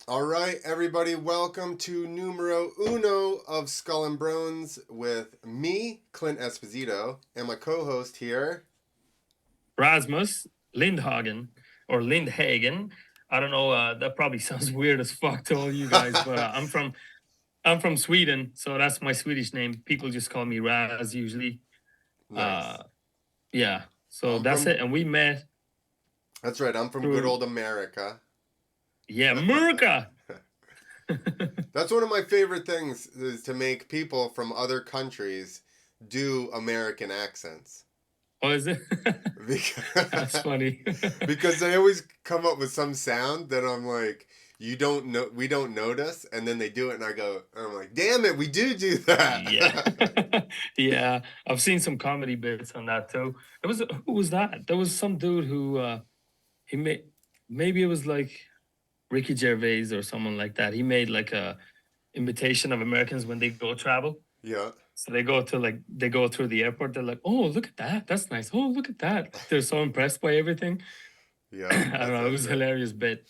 All right, everybody, welcome to numero uno of Skull and Bones with me, Clint Esposito, and my co-host here. Rasmus Lindhagen or Lindhagen. I don't know. That probably sounds weird as fuck to all you guys, but I'm from Sweden, so that's my Swedish name. People just call me Raz usually. Nice. Uh, yeah. So I'm that's from. it, and we met That's right. I'm from good through old America. yeah, Murka. That's one of my favorite things is to make people from other countries do American accents. Oh, is it? That's Because, funny. because they always come up with some sound that I'm like, you don't know, we don't notice, and then they do it, and I'm like, damn it, we do Yeah, that. yeah. I've seen some comedy bits on that too. There was who was that? There was some dude who he made maybe it was like Ricky Gervais or someone like that. He made like a imitation of Americans when they go travel. Yeah. So they go through the airport. They're like, "Oh, look at that! That's nice. Oh, look at that!" They're so impressed by everything. Yep, I don't that's know. It like was a that. hilarious bit.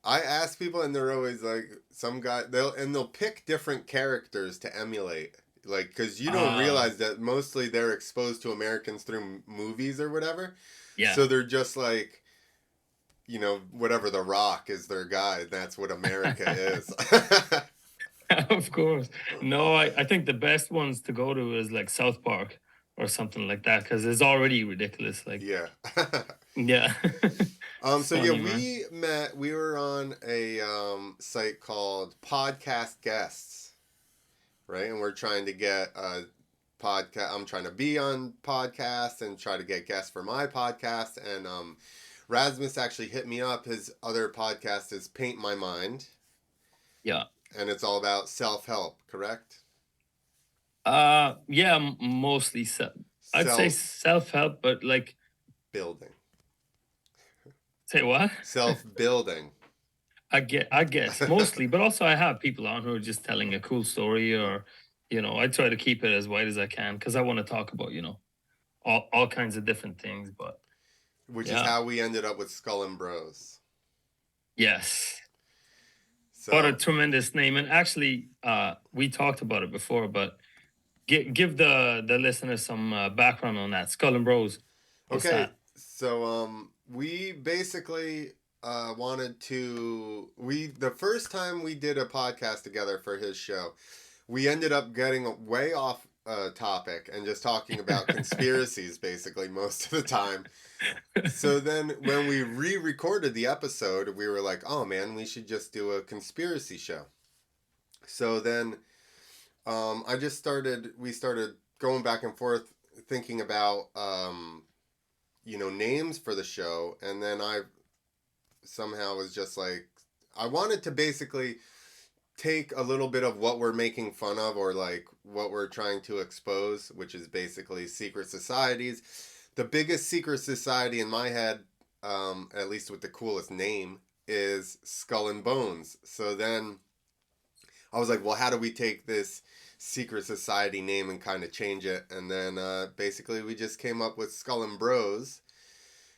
I ask people, and they're always like, some guy they'll pick different characters to emulate, like because you don't Ah, realize that mostly they're exposed to Americans through movies or whatever, yeah, so they're just like whatever The Rock is their guy. That's what America is. of course. No, I think the best ones to go to is like South Park or something like that because it's already ridiculous. Like, Yeah. yeah, it's So yeah, funny, man. we met. We were on a site called Podcast Guests, right? And we're trying to get podcast. I'm trying to be on podcasts and try to get guests for my podcast. And Rasmus actually hit me up. His other podcast is Paint My Mind, Yeah. and it's all about self help. Correct? Yeah, mostly I'd say Self self help, but like, building, say what? self building. I guess mostly, but also I have people on who are just telling a cool story, or I try to keep it as wide as I can because I want to talk about all kinds of different things. But Which is yeah, how we ended up with Skull and Bros. yes, what a So tremendous name! And actually, we talked about it before, but give the listeners some background on that. Skull and Bros, what's okay, that? so we basically wanted to we the first time we did a podcast together for his show, we ended up getting way off topic and just talking about conspiracies basically most of the time. So then when we re-recorded the episode, we were like, "Oh man, we should just do a conspiracy show." So then we started going back and forth thinking about names for the show, and then I somehow was just like, I wanted to basically take a little bit of what we're making fun of or like what we're trying to expose, which is basically secret societies. The biggest secret society in my head, at least with the coolest name, is Skull and Bones. So then I was like, well, how do we take this secret society name and kind of change it? And then basically we just came up with Skull and Bros,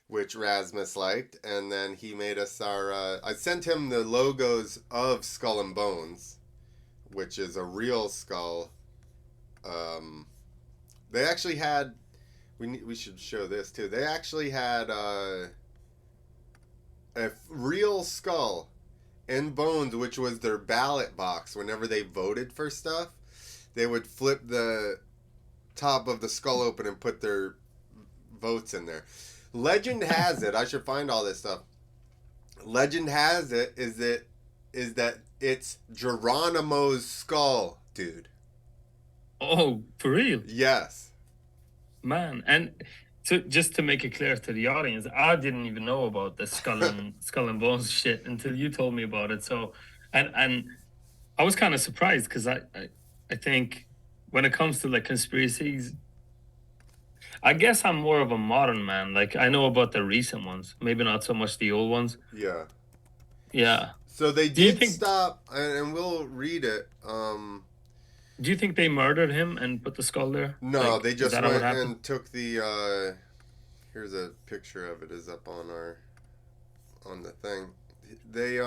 which Rasmus liked, and then he made us our. I sent him the logos of Skull and Bones, which is a real skull. Um, they actually had. We should show this too. They actually had a real skull and bones, which was their ballot box. Whenever they voted for stuff, they would flip the top of the skull open and put their votes in there. Legend has it. I should find all this stuff. Legend has it is that it's Geronimo's skull, dude. Oh, for real? Yes. Man, and just to make it clear to the audience, I didn't even know about the skull and bones shit until you told me about it. So, and I was kind of surprised because I think when it comes to like conspiracies, I guess I'm more of a modern man. Like I know about the recent ones, maybe not so much the old ones. Yeah. Yeah. So they Do you did think stop, and we'll read it. do you think they murdered him and put the skull there? No, Like, they is just that how it went happened? and took the. Here's a picture of it. Is up on our on the thing. They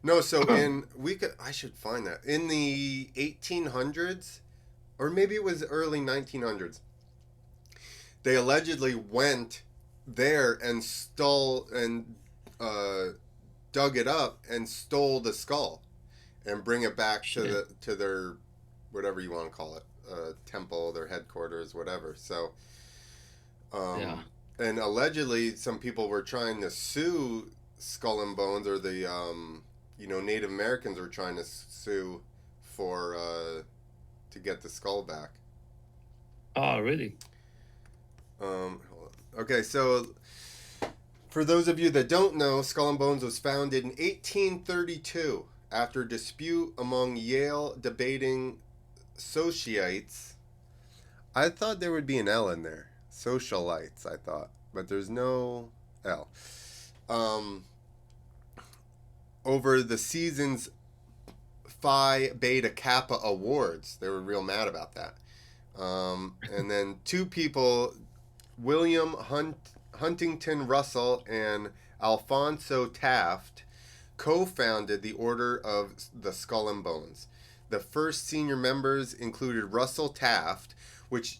No, so I should find that in the 1800s, or maybe it was early 1900s. They allegedly went there and stole and uh, dug it up and stole the skull and bring it back to Shit. their whatever you want to call it, temple, their headquarters, whatever. So, Yeah. um, and allegedly, some people were trying to sue Skull and Bones, or the Native Americans were trying to sue for to get the skull back. Oh, really? Hold on. Okay, so for those of you that don't know, Skull and Bones was founded in 1832 after dispute among Yale debating sociites. I thought there would be an L in there. Socialites, I thought. But there's no L. Um, Over the season's Phi Beta Kappa Awards. They were real mad about that. And then two people, William Huntington Russell and Alfonso Taft, co-founded the Order of the Skull and Bones. The first senior members included Russell Taft, which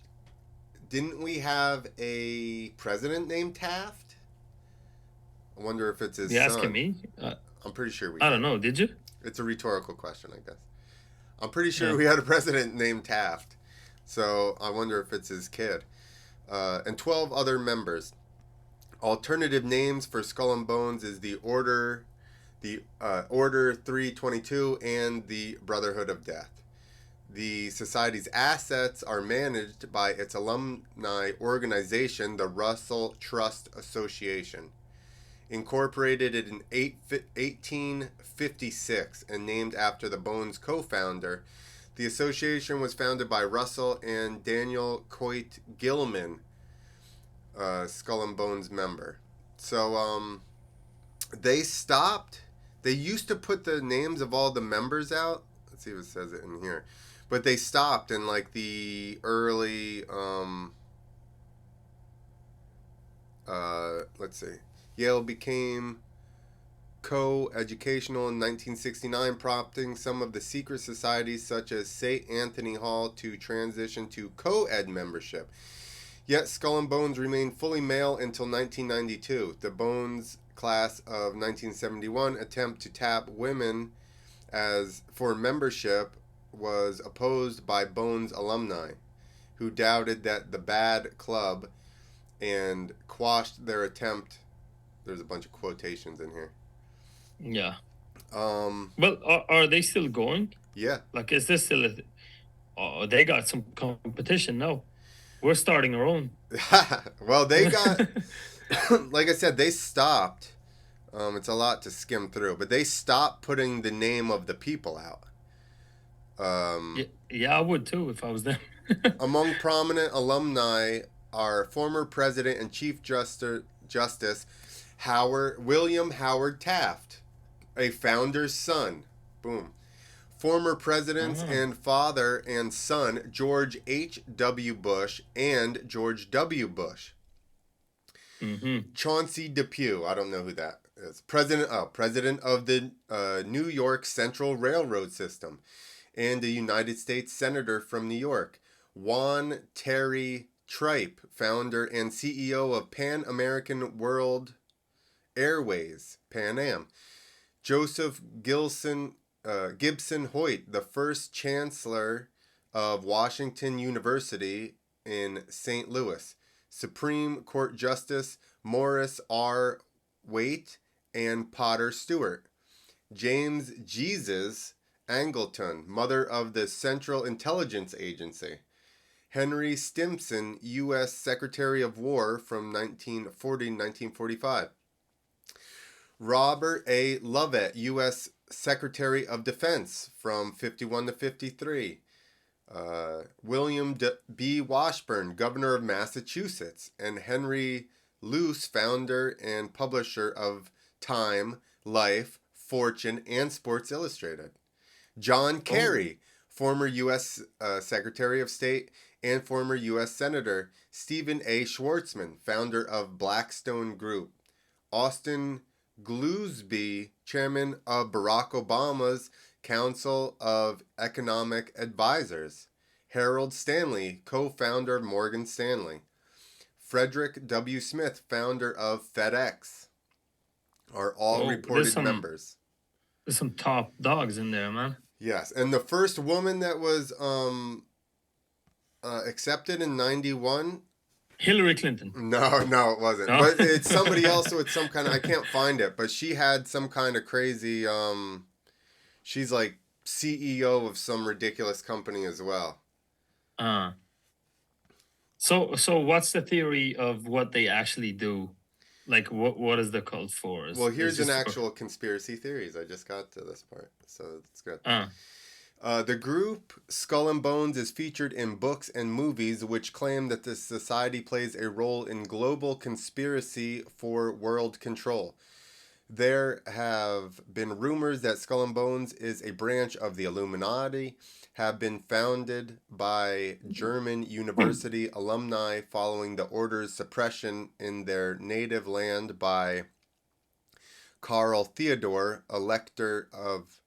didn't we have a president named Taft? I wonder if it's his You asking son. me? I'm pretty sure we I don't did. know. Did you? It's a rhetorical question, I guess. I'm pretty sure Yeah. we had a president named Taft. So I wonder if it's his kid. And 12 other members. Alternative names for Skull and Bones is the Order 322, and the Brotherhood of Death. The Society's assets are managed by its alumni organization, the Russell Trust Association. Incorporated in 1856 and named after the Bones co-founder, the association was founded by Russell and Daniel Coit Gilman, Skull and Bones member. So they stopped. They used to put the names of all the members out. Let's see if it says it in here. But they stopped in like the early let's see. Yale became co-educational in 1969, prompting some of the secret societies such as St. Anthony Hall to transition to co-ed membership. Yet Skull and Bones remained fully male until 1992. The Bones class of 1971 attempt to tap women as for membership was opposed by Bones alumni, who doubted that the bad club and quashed their attempt. There's a bunch of quotations in here. Yeah. Um, Well, are they still going? yeah. Like, is this still? Oh, they got some competition. No, we're starting our own. Well, they got, like I said, they stopped. It's a lot to skim through, but they stopped putting the name of the people out. Yeah, Um, yeah, I would too if I was them. Among prominent alumni are former President and Chief Justice William Howard Taft, a founder's son. Boom. Former presidents Ah. and father and son George H.W. Bush and George W. Bush. Mm-hmm. Chauncey Depew, I don't know who that is. President of the New York Central Railroad System, and a United States Senator from New York. Juan Terry Tripe, founder and CEO of Pan American World Airways, Pan Am. Joseph Gibson Hoyt, the first chancellor of Washington University in St. Louis. Supreme Court Justice Morris R. Waite and Potter Stewart. James Jesus Angleton, mother of the Central Intelligence Agency. Henry Stimson, U.S. Secretary of War from 1940 to 1945. Robert A. Lovett, U.S. Secretary of Defense from 51 to 53. William B. Washburn, Governor of Massachusetts. And Henry Luce, founder and publisher of Time, Life, Fortune, and Sports Illustrated. John Oh. Kerry, former U.S. Secretary of State and former U.S. Senator. Stephen A. Schwartzman, founder of Blackstone Group. Austin Glusby, chairman of Barack Obama's Council of Economic Advisors. Harold Stanley, co founder of Morgan Stanley. Frederick W. Smith, founder of FedEx, are all Oh, reported members. there's some top dogs in there, man. Yes, and the first woman that was accepted in 91. Hillary Clinton. No, no, it wasn't. No. But it's somebody else with some kind of, I can't find it, but she had some kind of crazy she's like CEO of some ridiculous company as well. uh so what's the theory of what they actually do? Like what is the cult for? Well, Is here's an just for actual conspiracy theories. I just got to this part, so it's good. uh The group Skull and Bones is featured in books and movies which claim that the society plays a role in global conspiracy for world control. There have been rumors that Skull and Bones is a branch of the Illuminati, have been founded by German university alumni following the order's suppression in their native land by Karl Theodor, Elector of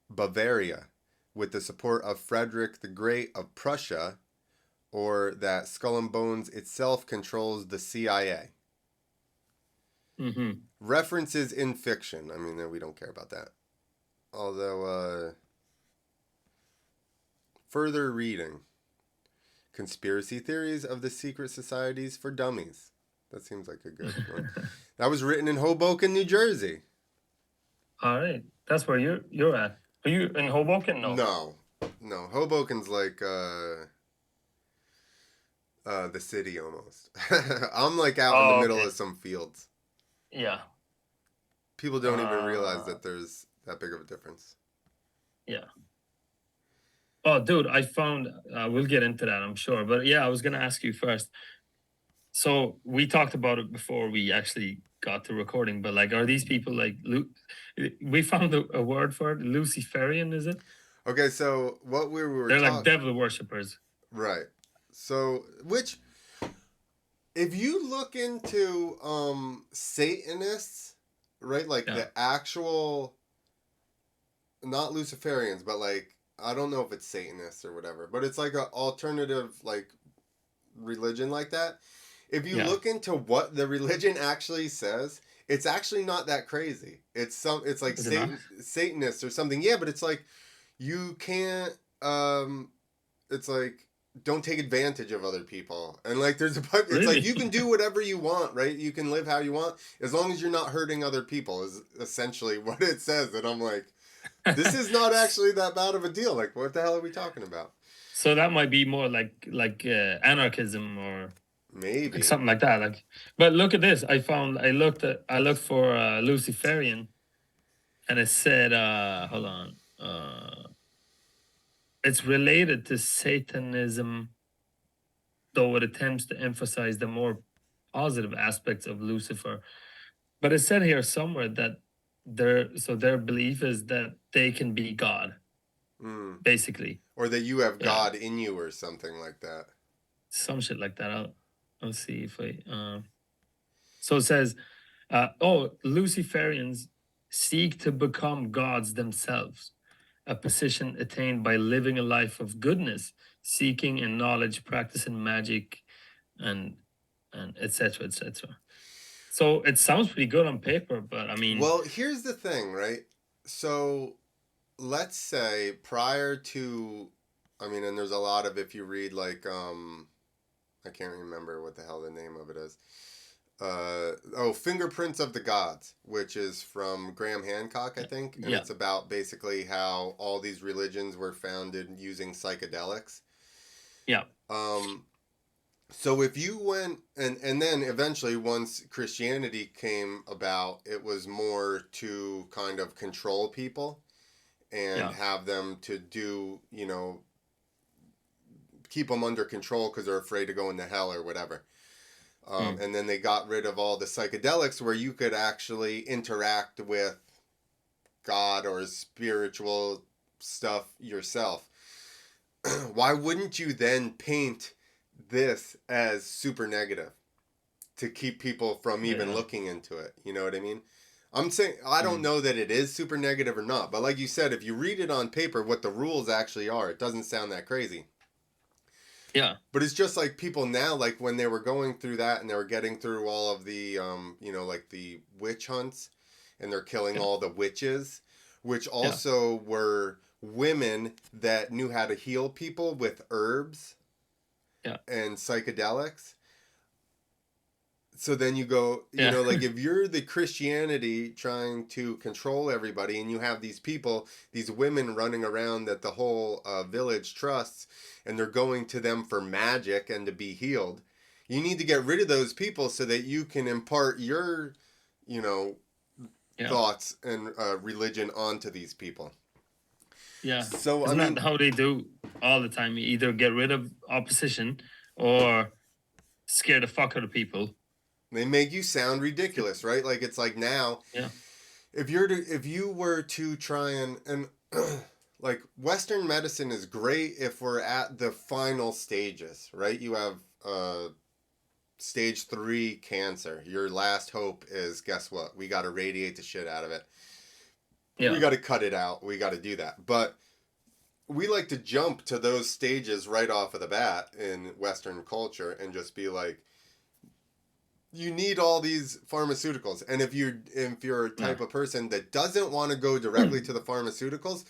Bavaria, with the support of Frederick the Great of Prussia, or that Skull and Bones itself controls the CIA. mm-hmm. References in fiction. I mean, we don't care about that. Although, further reading. Conspiracy theories of the secret societies for dummies. That seems like a good one. That was written in Hoboken, New Jersey. All right. That's where you're at. Are you in Hoboken? No. No. Hoboken's like the city almost. I'm like out in the Oh, middle okay. of some fields. Yeah. People don't even realize Uh that there's that big of a difference. yeah. Oh, dude, I found we'll get into that, I'm sure. But yeah, I was gonna ask you first. So we talked about it before we actually got to recording, but like, are these people like we found a word for it, Luciferian, is it? Okay, so what we were They're like talking, devil worshippers. right? So which, if you look into Satanists, right, like Yeah. the actual, not Luciferians, but like I don't know if it's Satanists or whatever, but it's like an alternative like religion like that. If you Yeah. look into what the religion actually says, it's actually not that crazy. It's like Is it not? Satanists or something. Yeah, but it's like you can't it's like don't take advantage of other people. And like there's a bunch, it's like Really? you can do whatever you want, right? You can live how you want as long as you're not hurting other people is essentially what it says. And I'm like, this is not actually that bad of a deal. Like what the hell are we talking about? So that might be more like anarchism or like Maybe. something like that. Like, but look at this. I looked for Luciferian, and it said, hold on, it's related to Satanism, though it attempts to emphasize the more positive aspects of Lucifer. But it said here somewhere that their belief is that they can be God, Mm. basically. Or that you have Yeah, God in you or something like that. some shit like that. I'll see if I. So it says, Luciferians seek to become gods themselves, a position attained by living a life of goodness, seeking in knowledge, practicing magic, and etc. etc. So it sounds pretty good on paper, but I mean, Well, here's the thing, right? So let's say prior to, I mean, and there's a lot of, if you read like I can't remember what the hell the name of it is. Fingerprints of the Gods, which is from Graham Hancock, I think, and yeah, it's about basically how all these religions were founded using psychedelics. yeah, Um, so if you went and then eventually once Christianity came about, it was more to kind of control people and yeah, have them to do, keep them under control because they're afraid to go into hell or whatever. mm, And then they got rid of all the psychedelics where you could actually interact with God or spiritual stuff yourself. Why wouldn't you then paint this as super negative to keep people from even yeah. looking into it? You know what I mean? I'm saying I don't Mm. know that it is super negative or not, but like you said, if you read it on paper, what the rules actually are, it doesn't sound that crazy. Yeah, But it's just like people now, like when they were going through that and they were getting through all of the, like the witch hunts, and they're killing yeah, all the witches, which yeah, also were women that knew how to heal people with herbs yeah, and psychedelics. So then you go, yeah, like if you're the Christianity trying to control everybody and you have these people, these women running around that the whole village trusts, and they're going to them for magic and to be healed, you need to get rid of those people so that you can impart your, you know, yeah, thoughts and religion onto these people. yeah. So, I Isn't that mean, how they do all the time? You either get rid of opposition or scare the fuck out of people. they make you sound ridiculous, right? Like it's like now Yeah, if you were to try and like Western medicine is great if we're at the final stages, right? You have stage 3 cancer. Your last hope is, guess what? We got to radiate the shit out of it. We yeah, got to cut it out. We got to do that. But we like to jump to those stages right off of the bat in Western culture and just be like, you need all these pharmaceuticals, and if you're a yeah. type of person that doesn't want to go directly to the pharmaceuticals,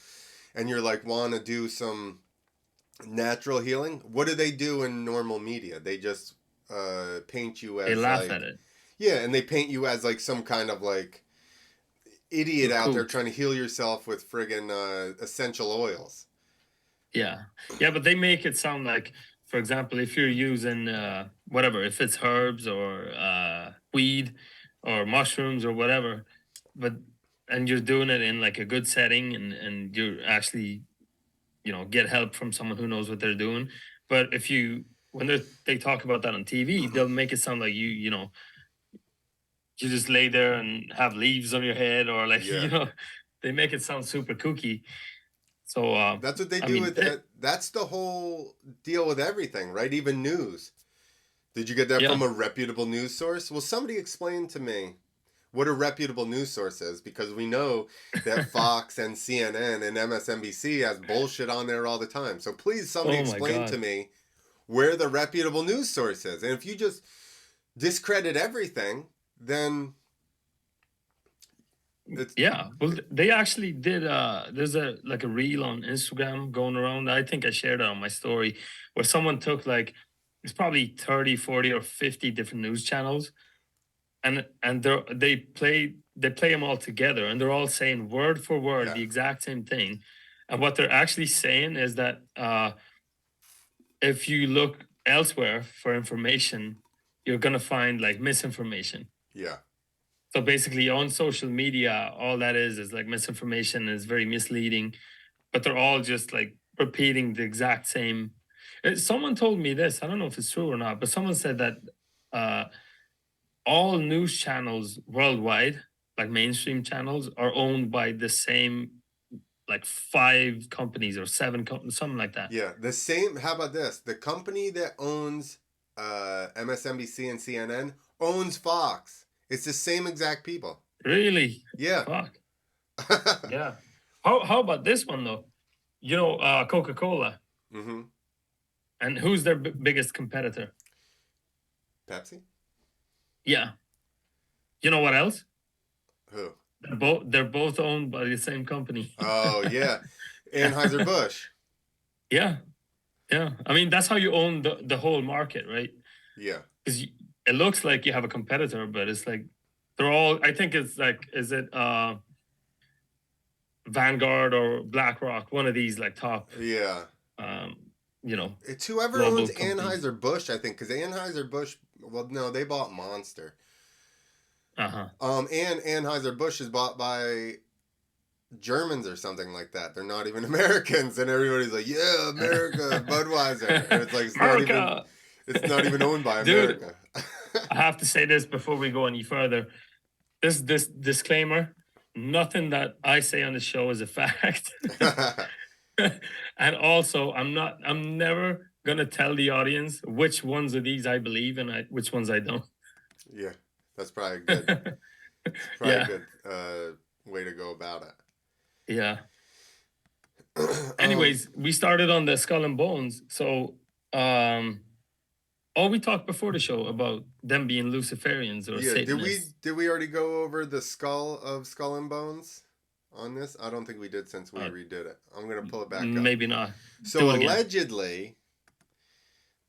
and you're like want to do some natural healing, what do they do in normal media? They just paint you They as laugh at like, it. yeah, and they paint you as like some kind of like idiot You're out there cooked. trying to heal yourself with friggin' essential oils. Yeah. Yeah, but they make it sound like, for example, if you're using whatever, if it's herbs or weed or mushrooms or whatever, but and you're doing it in like a good setting and you're actually, get help from someone who knows what they're doing. But if you when they talk about that on TV, they'll make it sound like you just lay there and have leaves on your head or like, Yeah, they make it sound super kooky. So that's what they I do mean, with that's the whole deal with everything, right? Even news. Did you get that yeah. from a reputable news source? Well, somebody explain to me what a reputable news source is, because we know that Fox and CNN and MSNBC has bullshit on there all the time. So please, somebody Oh my explain to god. me where the reputable news source is. And if you just discredit everything, then it's Yeah, well, they actually did. There's a like a reel on Instagram going around. I think I shared it on my story where someone took like it's probably 30, 40, or 50 different news channels, and they play them all together, and they're all saying word for word yeah, the exact same thing. And what they're actually saying is that if you look elsewhere for information, you're gonna find like misinformation. yeah, So basically, on social media, all that is like misinformation is very misleading, but they're all just like repeating the exact same. Someone told me this. I don't know if it's true or not, but someone said that uh, all news channels worldwide, like mainstream channels, are owned by the same like five companies or seven companies, something like that. yeah. The same. How about this? The company that owns MSNBC and CNN owns Fox. It's the same exact people. Really? Yeah. Fuck. Yeah. How about this one though? Coca Cola, Mm-hmm. and who's their biggest competitor? Pepsi? Yeah. You know what else? Who? They're both owned by the same company. Oh yeah, Anheuser Busch. Yeah, yeah. I mean, that's how you own the whole market, right? Yeah, Because it looks like you have a competitor, but it's like they're all. I think it's like, is it Vanguard or BlackRock? One of these like top, yeah. um, you know, It's whoever global owns companies. Anheuser Busch, I think, because Anheuser Busch. Well, no, they bought Monster. Uh huh. And Anheuser Busch is bought by Germans or something like that. They're not even Americans, and everybody's like, "Yeah, America, Budweiser," and it's like America, it's not even owned by dude. America. I have to say this before we go any further. This disclaimer: nothing that I say on the show is a fact. And also, I'm never gonna tell the audience which ones of these I believe and which ones I don't. Yeah, that's probably good. It's probably a Yeah, good way to go about yeah. it. Anyways, we started on the skull and bones. So, um, oh, we talked before the show about them being Luciferians or Yeah, Satanists. did we already go over the skull of Skull and Bones on this? I don't think we did since we Uh, redid it. I'm gonna pull it back up. Maybe not. So Do it again. allegedly,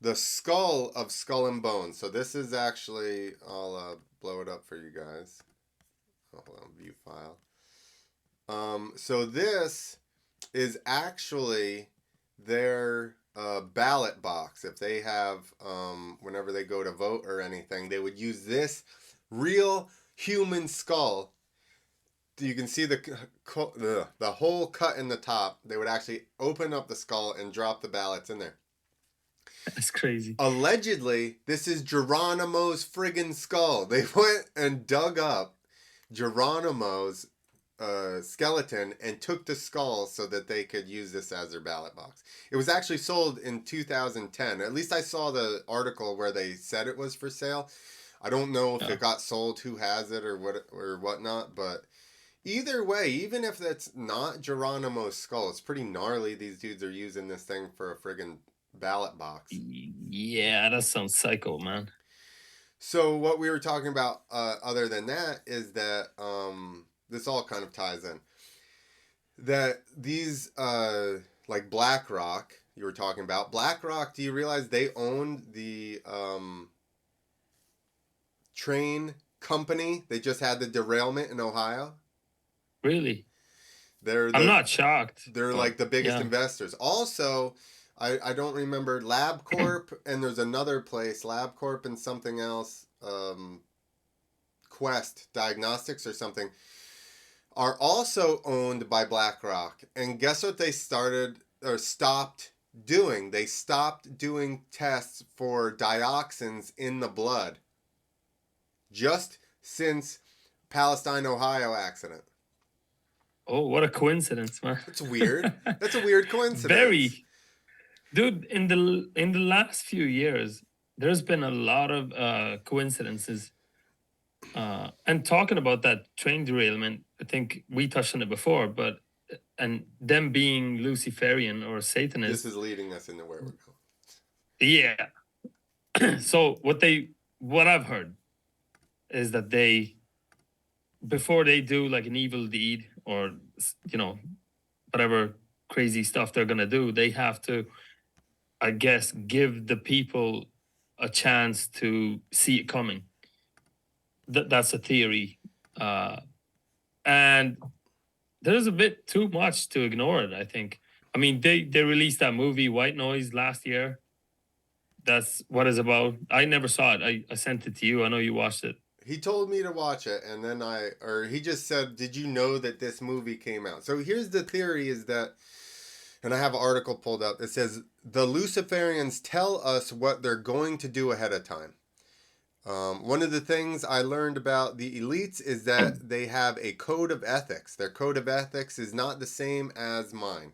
the skull of Skull and Bones. So this is actually, I'll blow it up for you guys. Oh, hold on, view file. So this is actually their ballot box. If they have, whenever they go to vote or anything, they would use this real human skull. You can see the hole cut in the top. They would actually open up the skull and drop the ballots in there. That's crazy. Allegedly, this is Geronimo's friggin' skull. They went and dug up Geronimo's skeleton and took the skull so that they could use this as their ballot box. It was actually sold in 2010. At least I saw the article where they said it was for sale. I don't know if Yeah. it got sold, who has it, or whatnot. But either way, even if that's not Geronimo's skull, it's pretty gnarly. These dudes are using this thing for a friggin' ballot box. Yeah, that sounds psycho, man. So what we were talking about, other than that, is that this all kind of ties in. That these, like BlackRock, you were talking about BlackRock. Do you realize they owned the train company? They just had the derailment in Ohio. Really? They're I'm the not shocked, they're but like the biggest yeah. investors. Also, I don't remember LabCorp, and there's another place, LabCorp and something else, Quest Diagnostics or something, are also owned by BlackRock. And guess what they started or stopped doing? They stopped doing tests for dioxins in the blood just since Palestine, Ohio accident. Oh, what a coincidence, man. That's weird. That's a weird coincidence. Very, dude. In the last few years, there's been a lot of coincidences. And talking about that train derailment, I think we touched on it before, but and them being Luciferian or This Satanist, is leading us into where we're going. yeah. So what I've heard is that they, before they do like an evil deed or whatever crazy stuff they're gonna do, they have to, I guess, give the people a chance to see it coming. That's a theory, uh, and there's a bit too much to ignore it. I think. I mean, they released that movie White Noise last year. That's what it's about. I never saw it. I sent it to you. I know you watched it. He told me to watch it, and then he just said, "Did you know that this movie came out?" So here's the theory: is that, and I have an article pulled up. It says the Luciferians tell us what they're going to do ahead of time. One of the things I learned about the elites is that they have a code of ethics. Their code of ethics is not the same as mine.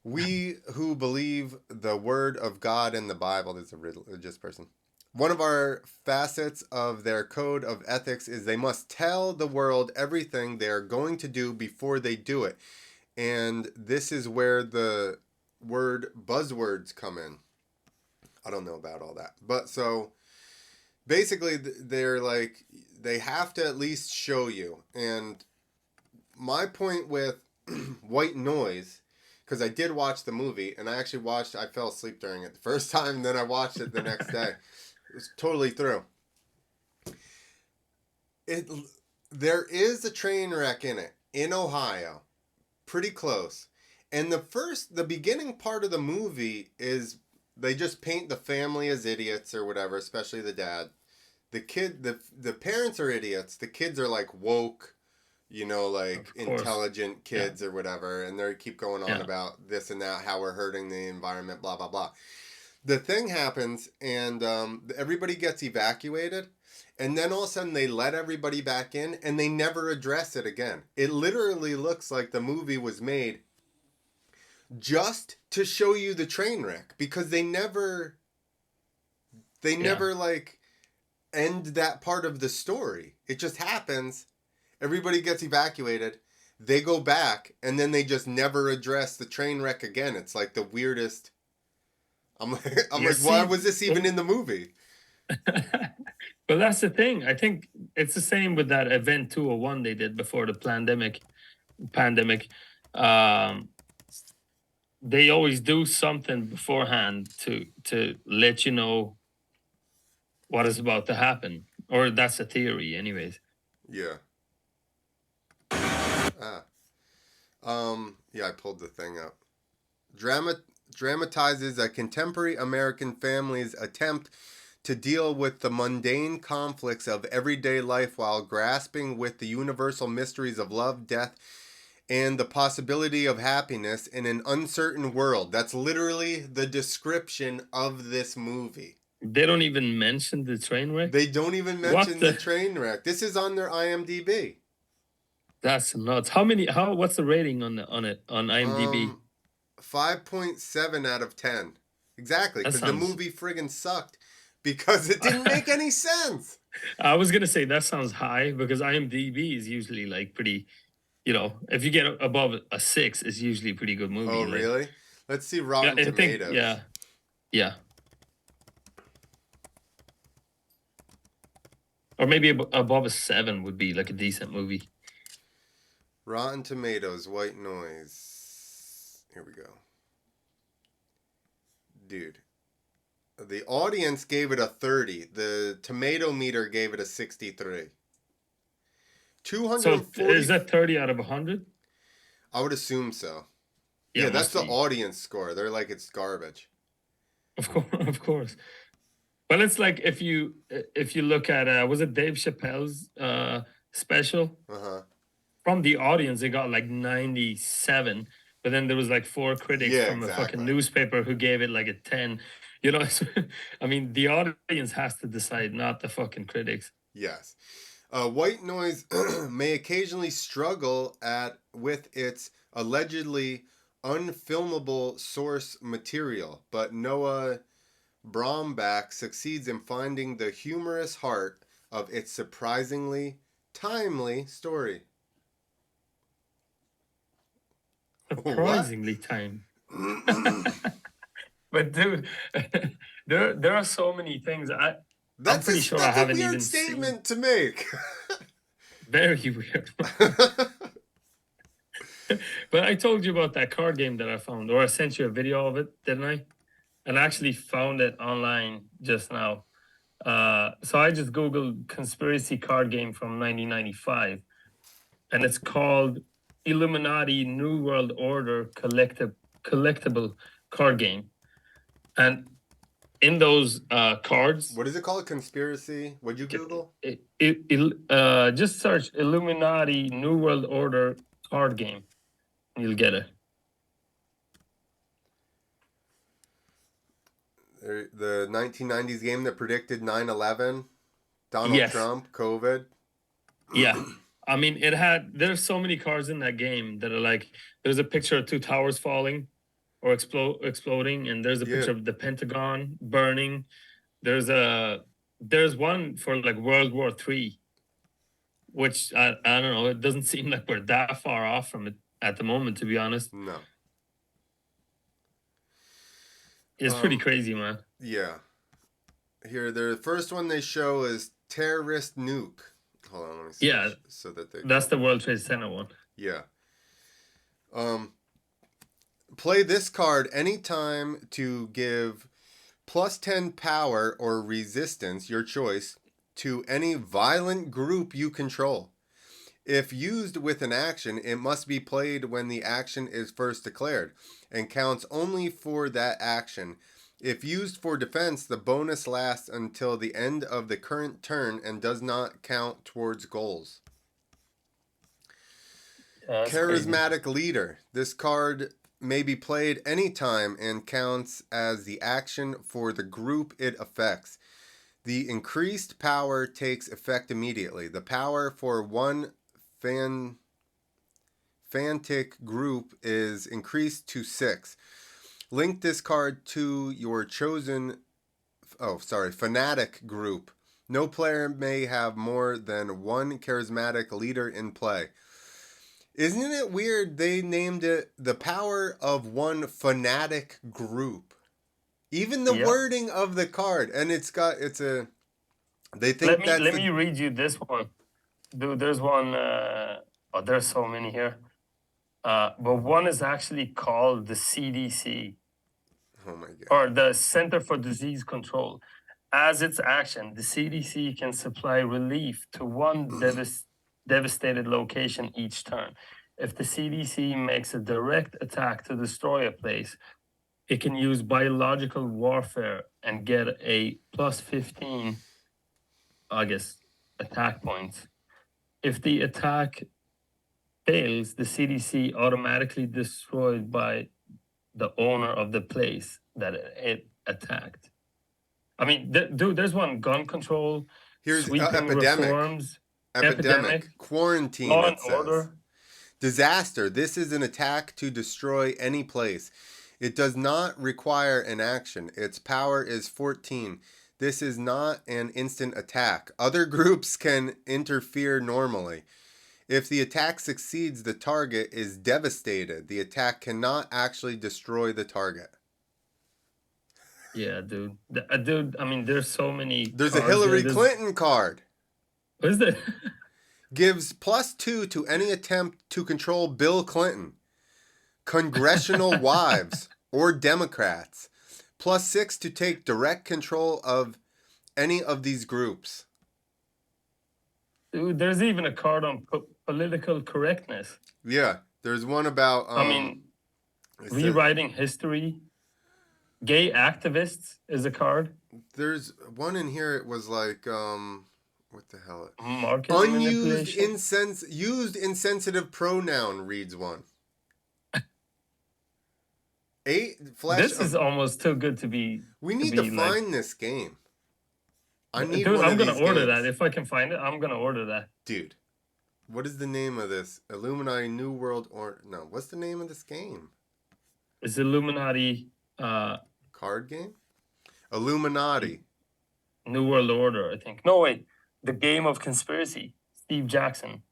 We who believe the word of God in the Bible, is a religious person. One of our facets of their code of ethics is they must tell the world everything they are going to do before they do it. And this is where the word buzzwords come in. I don't know about all that. But so basically, they're like, they have to at least show you. And my point with White Noise, because I did watch the movie, and I fell asleep during it the first time, and then I watched it the next day. It was totally through. It There is a train wreck in it in Ohio, pretty close. And the beginning part of the movie is they just paint the family as idiots or whatever, especially the dad. The parents are idiots. The kids are like woke, like Of course. intelligent Yeah. kids or whatever, and they keep going on Yeah. about this and that, how we're hurting the environment, blah blah blah. The thing happens, and everybody gets evacuated, and then all of a sudden they let everybody back in, and they never address it again. It literally looks like the movie was made just to show you the train wreck because they Yeah. never like end that part of the story. It just happens. Everybody gets evacuated. They go back, and then they just never address the train wreck again. It's like the weirdest. I'm You like, why see, was this even in the movie? but that's the thing. I think it's the same with that event 201 they did before the pandemic. Um, they always do something beforehand to let you know what is about to happen, or that's a theory, anyways. Yeah. Ah. Yeah, I pulled the thing up. Drama dramatizes a contemporary American family's attempt to deal with the mundane conflicts of everyday life while grasping with the universal mysteries of love, death, and the possibility of happiness in an uncertain world. That's literally the description of this movie. They don't even mention the train wreck. They don't even What mention the the? train wreck. This is on their IMDb. That's nuts. How many? How? What's the rating on it on IMDb? Um, 5.7 out of 10. Exactly, That because the sounds. movie friggin' sucked because it didn't make any sense. I was gonna say that sounds high because IMDb is usually like pretty. If you get above a six, it's usually a pretty good Oh, movie. Like, really? Let's see yeah, Rotten I think, Tomatoes. yeah, yeah, or maybe above a seven would be like a decent movie. Rotten Tomatoes, white noise. Here we go. Dude, the audience gave it a 30. The tomato meter gave it a 63. So 240. is that 30 out of 100? I would assume so. Yeah, Yeah, it that's must the be. audience score. They're like, it's garbage. Of course, of course. But it's like if you look at was it Dave Chappelle's special? Uh huh. From the audience, it got like 97, but then there was like four critics Yeah, from a fucking exactly. newspaper who gave it like a 10. So, I mean, the audience has to decide, not the fucking critics. Yes. White noise may occasionally struggle with its allegedly unfilmable source material, but Noah Bromback succeeds in finding the humorous heart of its surprisingly timely story. What? Surprisingly time. But dude, there are so many things I'm pretty sure I That's a haven't weird even seen. statement to make. Very weird. But I told you about that card game that I found, or I sent you a video of it, didn't I? And I actually found it online just now. So I just googled conspiracy card game from 1995, and it's called Illuminati New World Order collectible card game. And in those cards, What is it called? Conspiracy? What'd you Google? just search Illuminati New World Order card game. You'll get it. The 1990s game that predicted 9/11, Donald Yes. Trump, COVID. Yeah. I mean, there's so many cards in that game that are like, there's a picture of two towers falling or exploding, and there's a Yeah. picture of the Pentagon burning. There's one for like World War III, which I don't know. It doesn't seem like we're that far off from it at the moment, to be honest. No. It's pretty Um. crazy, man. Yeah. Here, the first one they show is terrorist nuke. Hold on, let me Yeah, switch so that they that's can. the World Trade Center one. Yeah. Um. Play this card anytime to give +10 power or resistance, your choice, to any violent group you control. If used with an action, it must be played when the action is first declared and counts only for that action. If used for defense, the bonus lasts until the end of the current turn and does not count towards goals. Yeah, that's crazy. Charismatic Leader. This card may be played anytime and counts as the action for the group it affects. The increased power takes effect immediately. The power for one Fantic group is increased to 6. Link this card to your chosen fanatic group. No player may have more than one charismatic leader in play. Isn't it weird they named it the power of one fanatic group? Even the Yeah. wording of the card, and it's a they think that's Let the me read you this one. Dude, there's one oh, there's so many here. But one is actually called the CDC, oh my god. or the Center for Disease Control. As its action, the CDC can supply relief to one devastated location each turn. If the CDC makes a direct attack to destroy a place, it can use biological warfare and get a plus 15, I guess, attack points. If the attack fails, the CDC automatically destroyed by the owner of the place that it attacked. I mean, dude, there's one: gun control, Here's sweeping epidemic. reforms, epidemic, Epidemic. Quarantine, law and it says. order. Disaster. This is an attack to destroy any place. It does not require an action. Its power is 14. This is not an instant attack. Other groups can interfere normally. If the attack succeeds, the target is devastated. The attack cannot actually destroy the target. Yeah, dude. Dude, I mean, there's so many There's a cards here. Hillary Clinton card. What is that? Gives +2 to any attempt to control Bill Clinton, congressional wives, or Democrats. +6 to take direct control of any of these groups. Dude, there's even a card on political correctness. Yeah, there's one about I mean, it says, rewriting history. Gay activists is a card. there's one in here. It was like what the hell? Market manipulation. Used insensitive pronoun reads one. 8 flash This is of. almost too good to be We need to like. find this game. I need Dude, one I'm of gonna these order games. that. If I can find it, I'm gonna order that. Dude, what is the name of this? Illuminati New World or no? What's the name of this game? It's Illuminati Card game? Illuminati. New World Order, I think. No, wait. The Game of Conspiracy. Steve Jackson.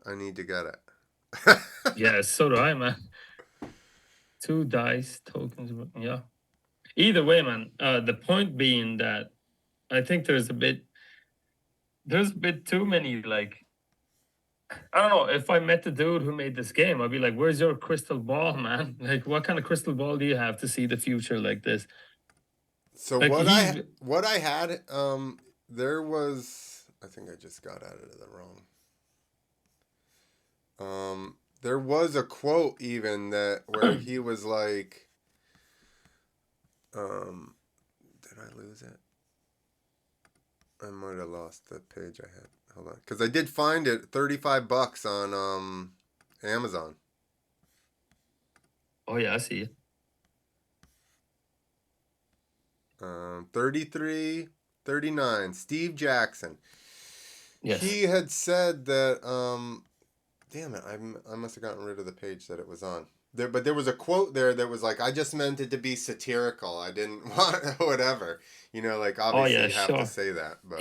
I need to get it. Yeah, so do I, man. 2 dice tokens. Yeah. Either way, man. The point being that I think there's a bit too many, like, I don't know. If I met the dude who made this game, I'd be like, "Where's your crystal ball, man? Like, what kind of crystal ball do you have to see the future like this?" So Like, what I had there was, I think I just got out of the wrong. There was a quote even that where he was like, did I lose it? I might have lost the page I had. Hold on, because I did find it, $35 on Amazon. Oh yeah, I see it. 33.39. Steve Jackson. Yes. He had said that. Damn it! I must have gotten rid of the page that it was on. But there was a quote there that was like, "I just meant it to be satirical. I didn't want whatever." You know, like Oh obviously yeah, you have to sure. say that. But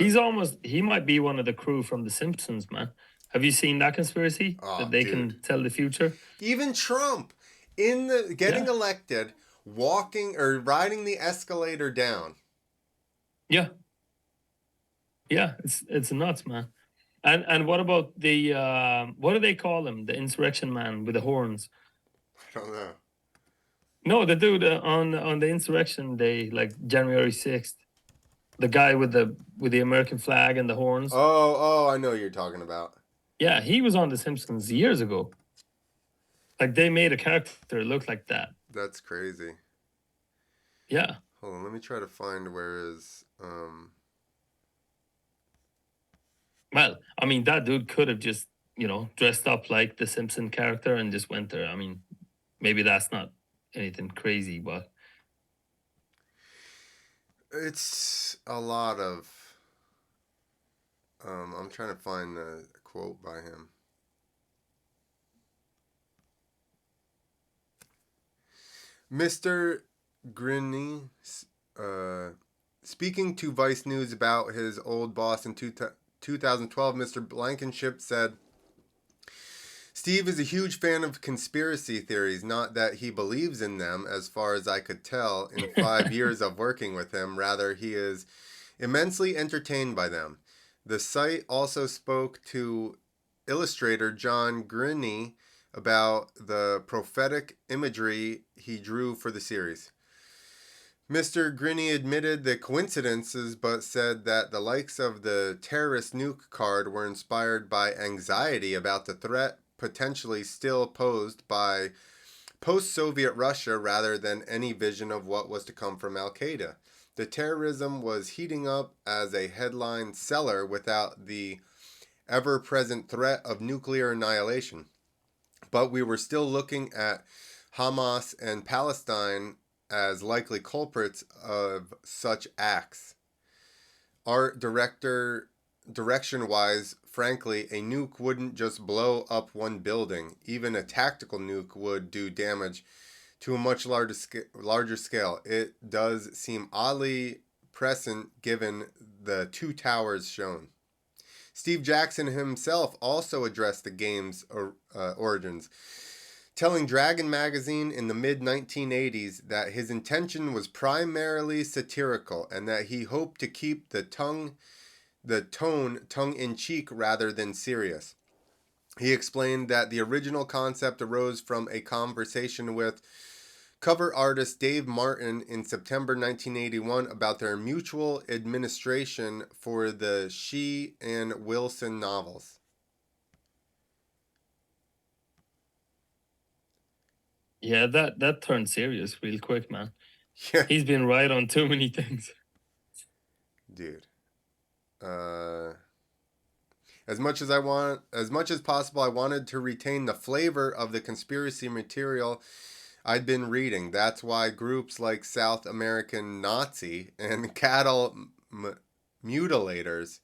He might be one of the crew from The Simpsons, man. Have you seen that conspiracy oh, that they dude, can tell the future? even Trump in the getting Yeah. elected, walking or riding the escalator down. Yeah. Yeah, it's nuts, man. And what about the what do they call him? The insurrection man with the horns. I don't know. No, the dude on the insurrection day, like January 6th. The guy with the American flag and the horns. Oh, I know what you're talking about. Yeah, he was on The Simpsons years ago. Like they made a character look like that. That's crazy. Yeah. Hold on, let me try to find where is Well, I mean, that dude could have just, dressed up like the Simpson character and just went there. I mean, maybe that's not anything crazy, but it's a lot of I'm trying to find the quote by him. Mr. Grinny Speaking to Vice News about his old boss in 2012, Mr. Blankenship said, Steve is a huge fan of conspiracy theories, not that he believes in them, as far as I could tell in 5 years of working with him. Rather, he is immensely entertained by them. The site also spoke to illustrator John Grinney about the prophetic imagery he drew for the series. Mr. Grinney admitted the coincidences, but said that the likes of the terrorist nuke card were inspired by anxiety about the threat potentially still posed by post Soviet Russia rather than any vision of what was to come from Al Qaeda. The terrorism was heating up as a headline seller without the ever present threat of nuclear annihilation. But we were still looking at Hamas and Palestine as likely culprits of such acts. Art director direction wise, frankly, a nuke wouldn't just blow up one building. Even a tactical nuke would do damage to a much larger scale. It does seem oddly prescient given the two towers shown. Steve Jackson himself also addressed the game's origins, telling Dragon magazine in the mid 1980s that his intention was primarily satirical and that he hoped to keep the tone tongue in cheek rather than serious. He explained that the original concept arose from a conversation with cover artist Dave Martin in September 1981 about their mutual administration for the She and Wilson novels. Yeah, that turned serious real quick, man. Yeah, He's been right on too many things. dude. Uh, as much as possible, I wanted to retain the flavor of the conspiracy material I'd been reading. That's why groups like South American Nazi and cattle mutilators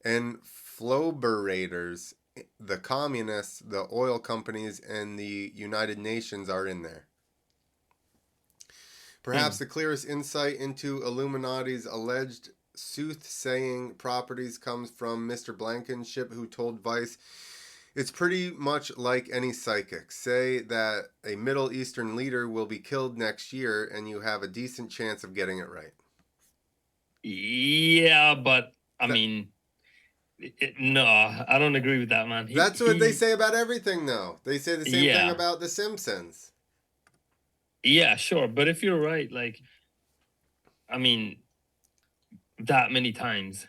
and flowberators, the communists, the oil companies, and the United Nations are in there. Perhaps Hmm. the clearest insight into Illuminati's alleged soothsaying properties comes from Mr. Blankenship, who told Vice, it's pretty much like any psychic. Say that a Middle Eastern leader will be killed next year, and you have a decent chance of getting it right. Yeah, but I That, mean, no, I don't agree with that, man. that's what they say about everything, though. They say the same thing Yeah, about The Simpsons. yeah, sure. But if you're right, like, I mean, that many times,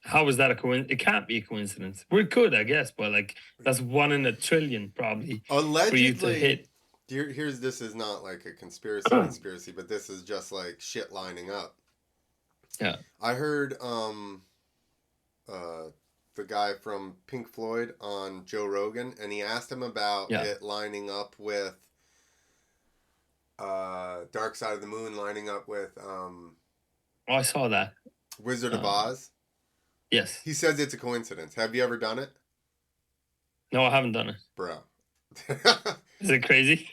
how is that a coincidence? It can't be a coincidence. We could, I guess, but like, that's one in a trillion probably for you to Allegedly, hit. here's this is not like a conspiracy, but this is just like shit lining up. Yeah, I heard uh, the guy from Pink Floyd on Joe Rogan, and he asked him about yeah. it lining up with Dark Side of the Moon, lining up with Oh, I saw that. Wizard of Uh, Oz. yes. He says it's a coincidence. Have you ever done it, No, I haven't done it. bro? Is it crazy?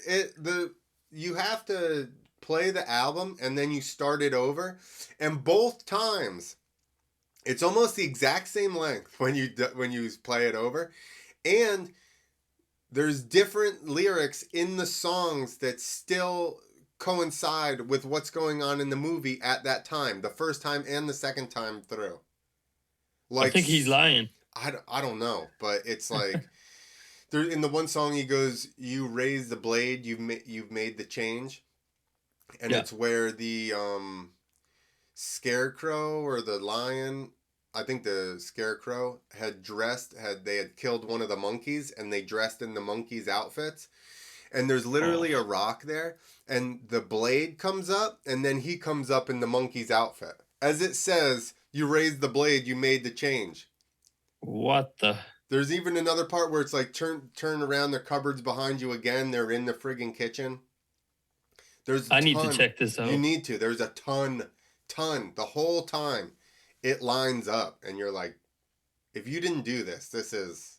The you have to play the album and then you start it over, and both times it's almost the exact same length when you play it over, and there's different lyrics in the songs that still coincide with what's going on in the movie at that time, the first time and the second time through. I Like, think he's lying. I don't know, but it's like there in the one song he goes, "You raise the blade, you've made the change," and Yeah. it's where the scarecrow or the lion, I think the scarecrow they had killed one of the monkeys and they dressed in the monkeys outfits, and there's literally a Oh, rock there, and the blade comes up and then he comes up in the monkey's outfit as it says, you raised the blade, you made the change. what the? There's even another part where it's like turn around, their cupboards behind you again, they're in the friggin' kitchen. There's a I need to ton. check this You out. need to. There's a ton. The whole time it lines up, and you're like, if you didn't do this, this is.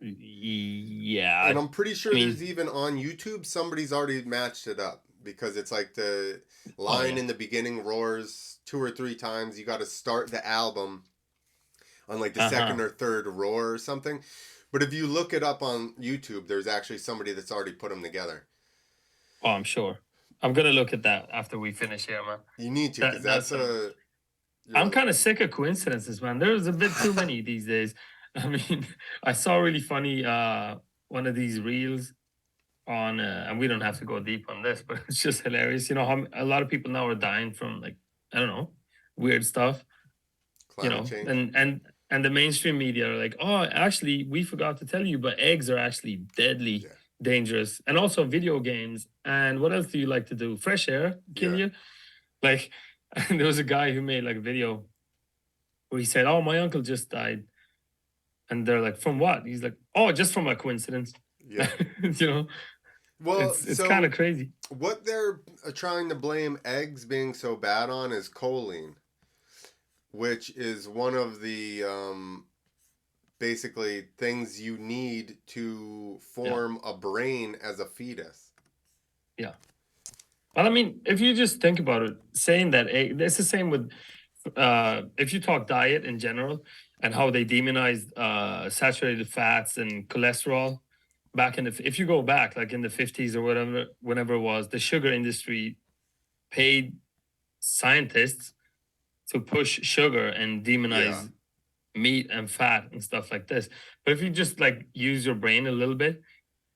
Yeah, And I'm pretty I sure there's mean, even on YouTube, somebody's already matched it up. because it's like the Oh line yeah. in the beginning roars 2 or 3 times. You got to start the album on like the second Uh-huh. or third roar or something. But if you look it up on YouTube, there's actually somebody that's already put them together. Oh, I'm sure. I'm gonna look at that after we finish here, man. You need to, because That's that's some. a I'm you're kind of sick of coincidences, man. There's a bit too many these days. I mean, I saw a really funny one of these reels on and we don't have to go deep on this, but it's just hilarious. You know how a lot of people now are dying from like, I don't know, weird stuff, you climate know, change. and the mainstream media are like, oh, actually, we forgot to tell you, but eggs are actually deadly Yeah, dangerous, and also video games. And what else do you like to do? Fresh air kill yeah, you? Like, and there was a guy who made like a video where he said, "Oh, my uncle just died," and they're like, "From what?" He's like, "Oh, just from a coincidence." yeah. You know, Well, it's kind of so crazy. what they're trying to blame eggs being so bad on is choline, which is one of the basically things you need to Yeah, form a brain as a fetus. yeah. But I mean, if you just think about it, saying that it's the same with if you talk diet in general and how they demonized saturated fats and cholesterol back in the if you go back like in the 50s or whatever whenever it was, the sugar industry paid scientists to push sugar and Yeah. demonize meat and fat and stuff like this. But if you just like use your brain a little bit,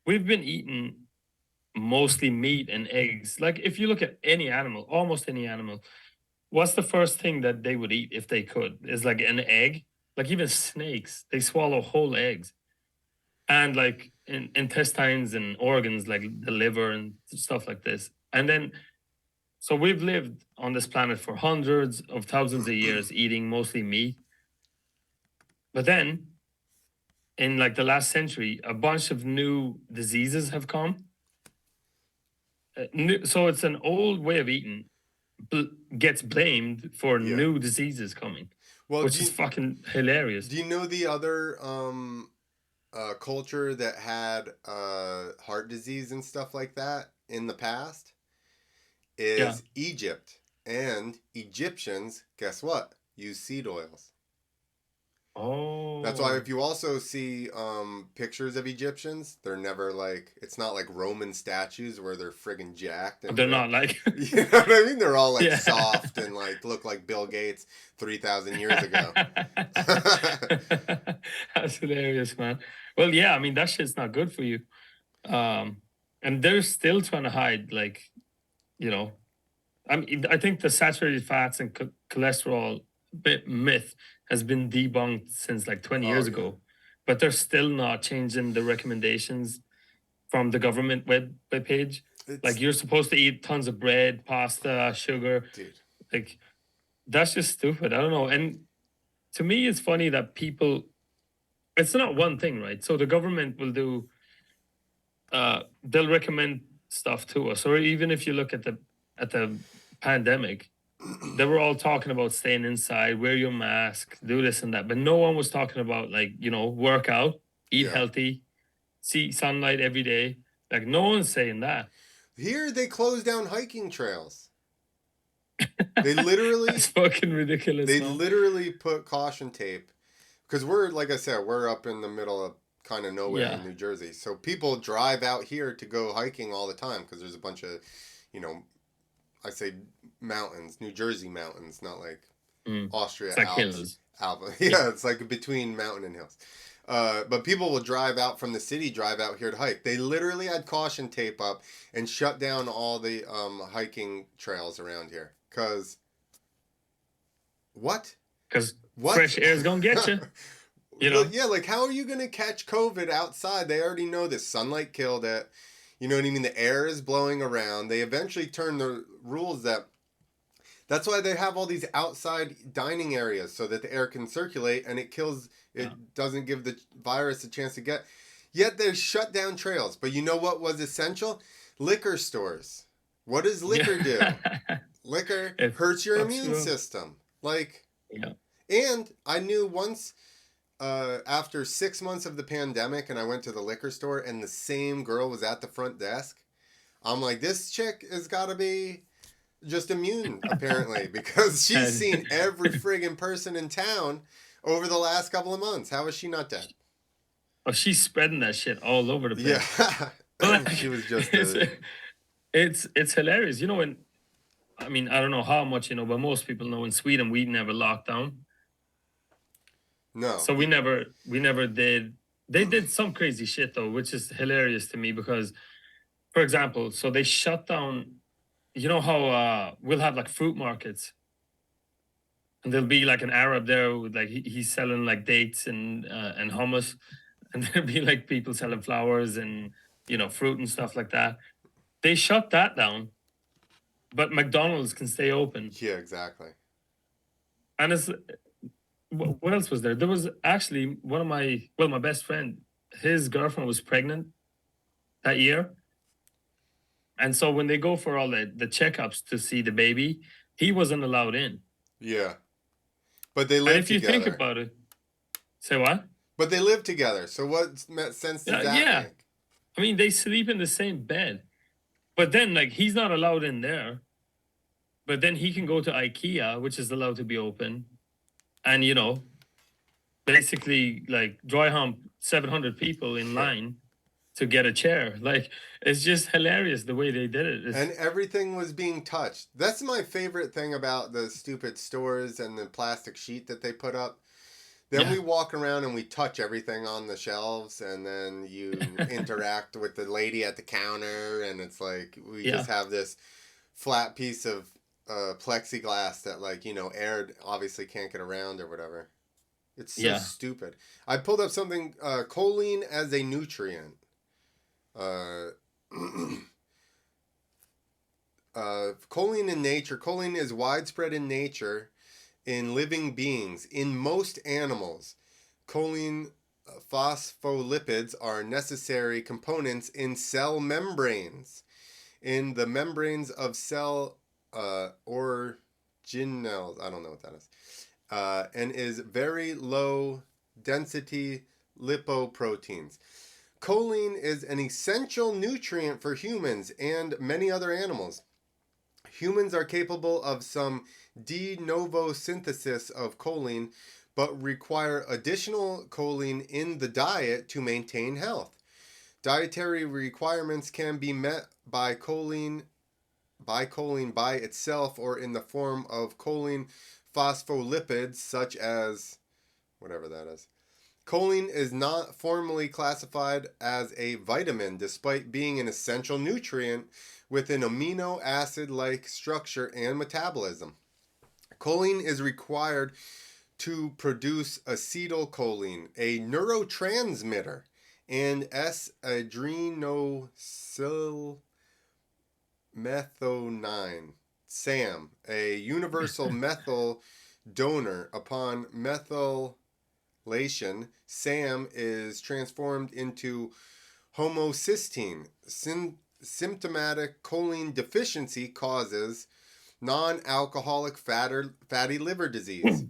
we've been eating mostly meat and eggs. Like if you look at any animal, almost any animal, what's the first thing that they would eat if they could? Is like an egg. Like even snakes, they swallow whole eggs and like intestines and organs, like the liver and stuff like this. And then, so we've lived on this planet for hundreds of thousands of years, eating mostly meat. But then, in like the last century, a bunch of new diseases have come. So it's an old way of eating gets blamed for Yeah. new diseases coming, Well, which is fucking hilarious. do you know the other culture that had heart disease and stuff like that in the past Yeah. is Egypt. And Egyptians, guess what? Use seed oils. That's why Oh, if you also see pictures of Egyptians, they're never like, it's not like Roman statues where they're friggin' jacked and they're ripped. not like, You know what I mean? They're all like yeah. soft and like look like Bill Gates 3,000 years ago. That's hilarious, man. Well, yeah, I mean that shit's not good for you. Um, and they're still trying to hide, like, you know, I mean, I think the saturated fats and cholesterol myth has been debunked since like 20 Oh, years yeah. ago, but they're still not changing the recommendations from the government web page. Like It's, you're supposed to eat tons of bread, pasta, sugar. dude. Like that's just stupid. I don't know. And to me, it's funny that people. It's not one thing, right? So the government will do. They'll recommend stuff to us, or even if you look at the pandemic, they were all talking about staying inside, wear your mask, do this and that. But no one was talking about like, you know, work out, eat Yeah. healthy, see sunlight every day. Like no one's saying that. Here they close down hiking trails. They literally That's fucking ridiculous, they no? literally put caution tape because we're like I said, we're up in the middle of kind of nowhere in Yeah. New Jersey. So people drive out here to go hiking all the time because there's a bunch of, you know, I say mountains, New Jersey mountains, not like Mm. Austria It's like Alps. hills. Alpha. Yeah. Yeah, it's like between mountain and hills. But people will drive out from the city, drive out here to hike. They literally had caution tape up and shut down all the hiking trails around here. Cause what? Because What? fresh air is gonna get you, you know? Yeah, like how are you gonna catch COVID outside? They already know this sunlight killed it. You know what I mean? The air is blowing around. They eventually turn the rules that that's why they have all these outside dining areas so that the air can circulate and it kills Yeah. it doesn't give the virus a chance to get. Yet they shut down trails. But you know what was essential? Liquor stores. What does Yeah. liquor do? Liquor It hurts your fucks immune you up. system. Like, Yeah. and I knew once after 6 months of the pandemic and I went to the liquor store and the same girl was at the front desk, I'm like, this chick has got to be just immune, apparently, because she's And seen every friggin' person in town over the last couple of months. How is she not dead? oh, she's spreading that shit all over the Yeah. place. But She like, was just it's a. it's hilarious. You know, when I mean, I don't know how much you know, but most people know in Sweden we never locked down. No. So we never did. They did some crazy shit though, which is hilarious to me because, for example, so they shut down. You know how we'll have like fruit markets, and there'll be like an Arab there with like he's selling like dates and hummus, and there'll be like people selling flowers and you know fruit and stuff like that. They shut that down, but McDonald's can stay open. Yeah, exactly. And it's what else was there? There was actually one of my well, my best friend, his girlfriend was pregnant that year. And so when they go for all the checkups to see the baby, he wasn't allowed in. Yeah. But they And live if you think together. about it, say what? But they live together. So what sense does Yeah, that yeah. make? I mean, they sleep in the same bed. But then like he's not allowed in there. But then he can go to IKEA, which is allowed to be open, and you know, basically like dry hump 700 people in Yeah. line to get a chair. Like it's just hilarious the way they did it. And everything was being touched. That's my favorite thing about the stupid stores and the plastic sheet that they put up. Then Yeah. we walk around and we touch everything on the shelves, and then you interact with the lady at the counter, and it's like we just Yeah. have this flat piece of plexiglass that, like, air obviously can't get around or whatever. It's so Yeah. stupid. I pulled up something, choline as a nutrient. Uh, choline in nature. Choline is widespread in nature in living beings. In most animals, choline phospholipids are necessary components in cell membranes. In the membranes of cell organelles, I don't know what that is, and is very low density lipoproteins. Choline is an essential nutrient for humans and many other animals. Humans are capable of some de novo synthesis of choline, but require additional choline in the diet to maintain health. Dietary requirements can be met by choline by itself or in the form of choline phospholipids such as whatever that is. Choline is not formally classified as a vitamin despite being an essential nutrient with an amino acid like structure and metabolism. Choline is required to produce acetylcholine, a neurotransmitter, and S-adrenosyl-methionine, SAM, a universal methyl donor. Upon methylation, SAM is transformed into homocysteine. Symptomatic choline deficiency causes non-alcoholic fatty liver disease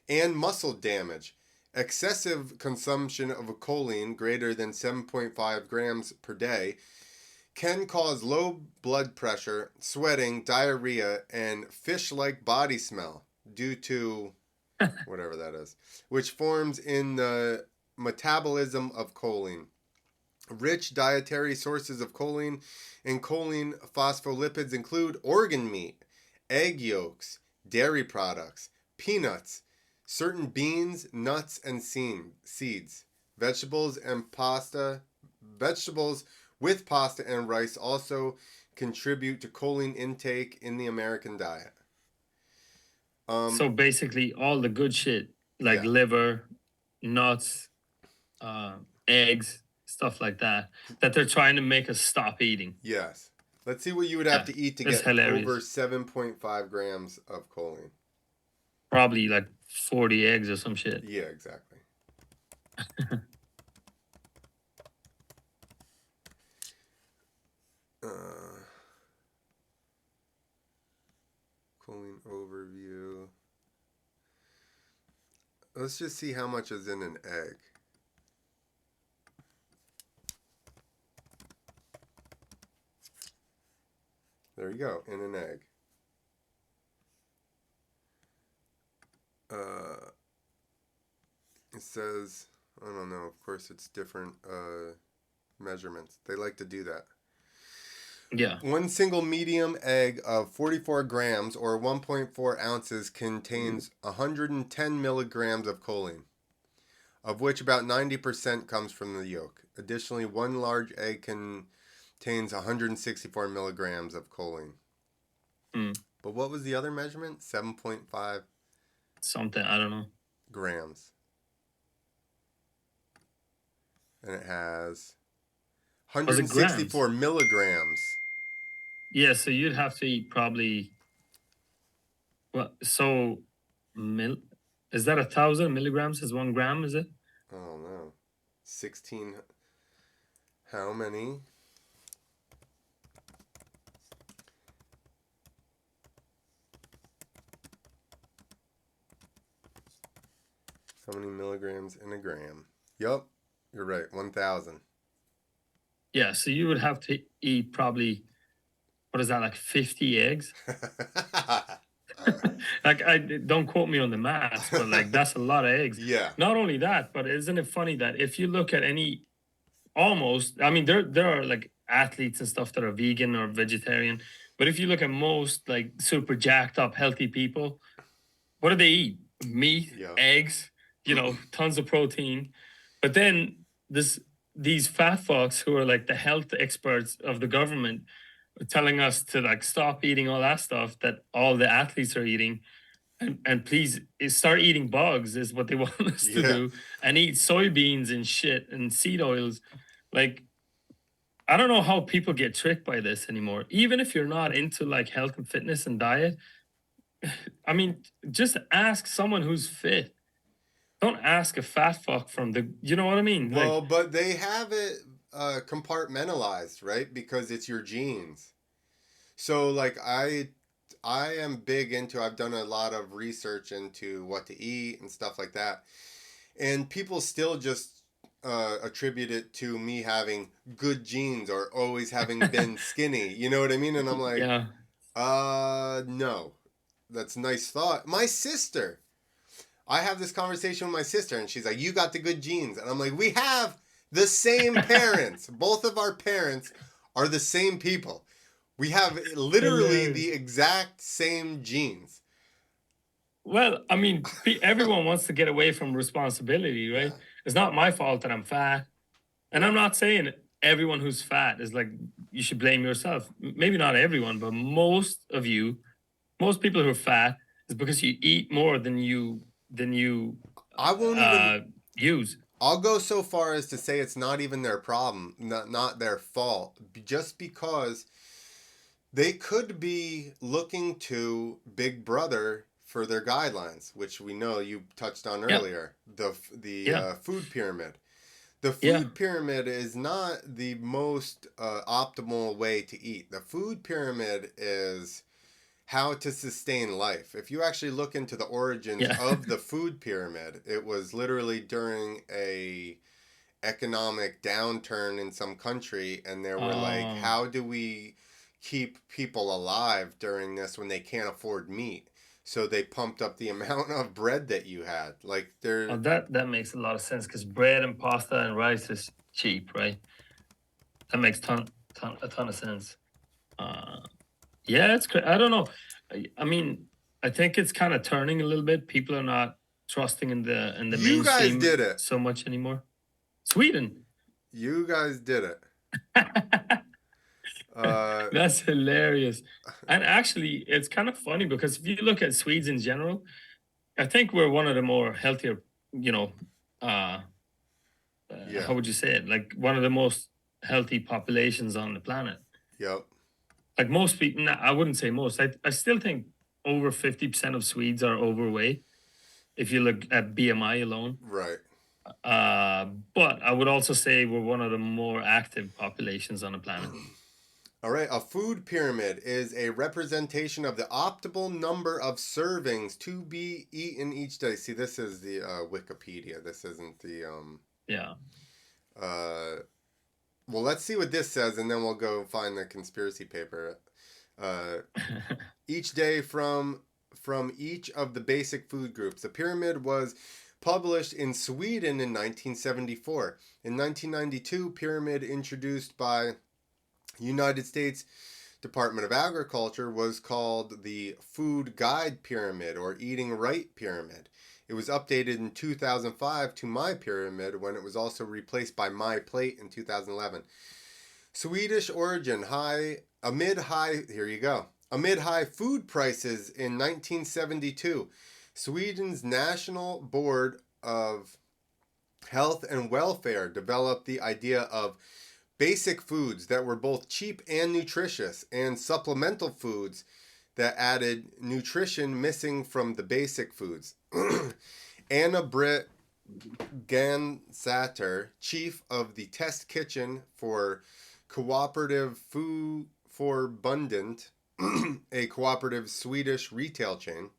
and muscle damage. Excessive consumption of choline greater than 7.5 grams per day can cause low blood pressure, sweating, diarrhea, and fish-like body smell due to whatever that is, which forms in the metabolism of choline. Rich dietary sources of choline and choline phospholipids include organ meat, egg yolks, dairy products, peanuts, certain beans, nuts, and seeds. Vegetables and pasta, vegetables with pasta and rice also contribute to choline intake in the American diet. So basically all the good shit like Yeah. liver, nuts, uh, eggs, stuff like that, that they're trying to make us stop eating. Yes. Let's see what you would have Yeah. to eat to It's get over hilarious. 7.5 grams of choline. Probably like 40 eggs or some shit. Yeah, exactly. Uh, choline overview. Let's just see how much is in an egg. There you go, in an egg. Uh, it says, I don't know, of course it's different measurements. They like to do that. Yeah. One single medium egg of 44 grams or 1.4 ounces contains 110 milligrams of choline, of which about 90% comes from the yolk. Additionally, one large egg contains 164 milligrams of choline. Mm. But what was the other measurement? 7.5 Something, I don't know. grams. And it has Was it grams? 164 milligrams. Yeah, so you'd have to eat probably what? So, mil is that 1,000 milligrams? Is 1 gram? Is it? I don't know. 16. How many? How many milligrams in a gram? Yup, you're right. 1,000. Yeah, so you would have to eat probably, what is that, like 50 eggs? Like, I don't quote me on the maths, but like that's a lot of eggs. Yeah. Not only that, but isn't it funny that if you look at any almost, I mean, there are like athletes and stuff that are vegan or vegetarian, but if you look at most like super jacked up healthy people, what do they eat? Meat, Yeah. eggs, tons of protein. But then this these fat fucks who are like the health experts of the government are telling us to like stop eating all that stuff that all the athletes are eating, and please start eating bugs is what they want us to Yeah. do, and eat soybeans and shit and seed oils. Like, I don't know how people get tricked by this anymore. Even if you're not into like health and fitness and diet, I mean, just ask someone who's fit. Don't ask a fat fuck from you know what I mean? Like, Well, but they have it compartmentalized, right? Because it's your genes. So like I am big into I've done a lot of research into what to eat and stuff like that. And people still just attribute it to me having good genes or always having been skinny. You know what I mean? And I'm like, yeah, no. That's a nice thought. My sister, I have this conversation with my sister, and she's like, "You got the good genes," and I'm like, "We have the same parents. Both of our parents are the same people. We have literally hilarious. the exact same genes." Well, I mean, everyone wants to get away from responsibility, right? Yeah, It's not my fault that I'm fat. And yeah. I'm not saying everyone who's fat is like, you should blame yourself. Maybe not everyone, but most people who are fat is because you eat more than you I won't even. uh use. I'll go so far as to say it's not even their problem, not their fault, just because they could be looking to Big Brother for their guidelines, which we know you touched on Yeah, earlier. The yeah, food pyramid. The yeah, food pyramid is not the most optimal way to eat. The food pyramid is how to sustain life. If you actually look into the origins yeah. of the food pyramid, it was literally during a economic downturn in some country, and they were like, Oh, how do we keep people alive during this when they can't afford meat? So they pumped up the amount of bread that you had. Like oh, they're that makes a lot of sense because bread and pasta and rice is cheap, right? That makes a ton of sense. Uh, yeah, it's great. I don't know. I mean, I think it's kind of turning a little bit. People are not trusting in the you guys mainstream did it. so much anymore. Sweden. You guys did it. Uh That's hilarious. And actually, it's kind of funny because if you look at Swedes in general, I think we're one of the more healthier, you know, uh, yeah. how would you say it? Like one of the most healthy populations on the planet. Yep. Like most people, nah, I wouldn't say most. I still think over 50% of Swedes are overweight if you look at BMI alone. Right. Uh, but I would also say we're one of the more active populations on the planet. All right, a food pyramid is a representation of the optimal number of servings to be eaten each day. See, this is the Wikipedia. This isn't the Yeah. uh well, let's see what this says and then we'll go find the conspiracy paper. Uh, each day from each of the basic food groups. The pyramid was published in Sweden in 1974. In 1992, pyramid introduced by United States Department of Agriculture was called the Food Guide Pyramid or Eating Right Pyramid. It was updated in 2005 to My Pyramid when it was also replaced by My Plate in 2011. Swedish origin, here you go. Amid high food prices in 1972, Sweden's National Board of Health and Welfare developed the idea of basic foods that were both cheap and nutritious, and supplemental foods that added nutrition missing from the basic foods. Anna Britt Gansatter, chief of the test kitchen for Cooperative Food for Bundant, a cooperative Swedish retail chain,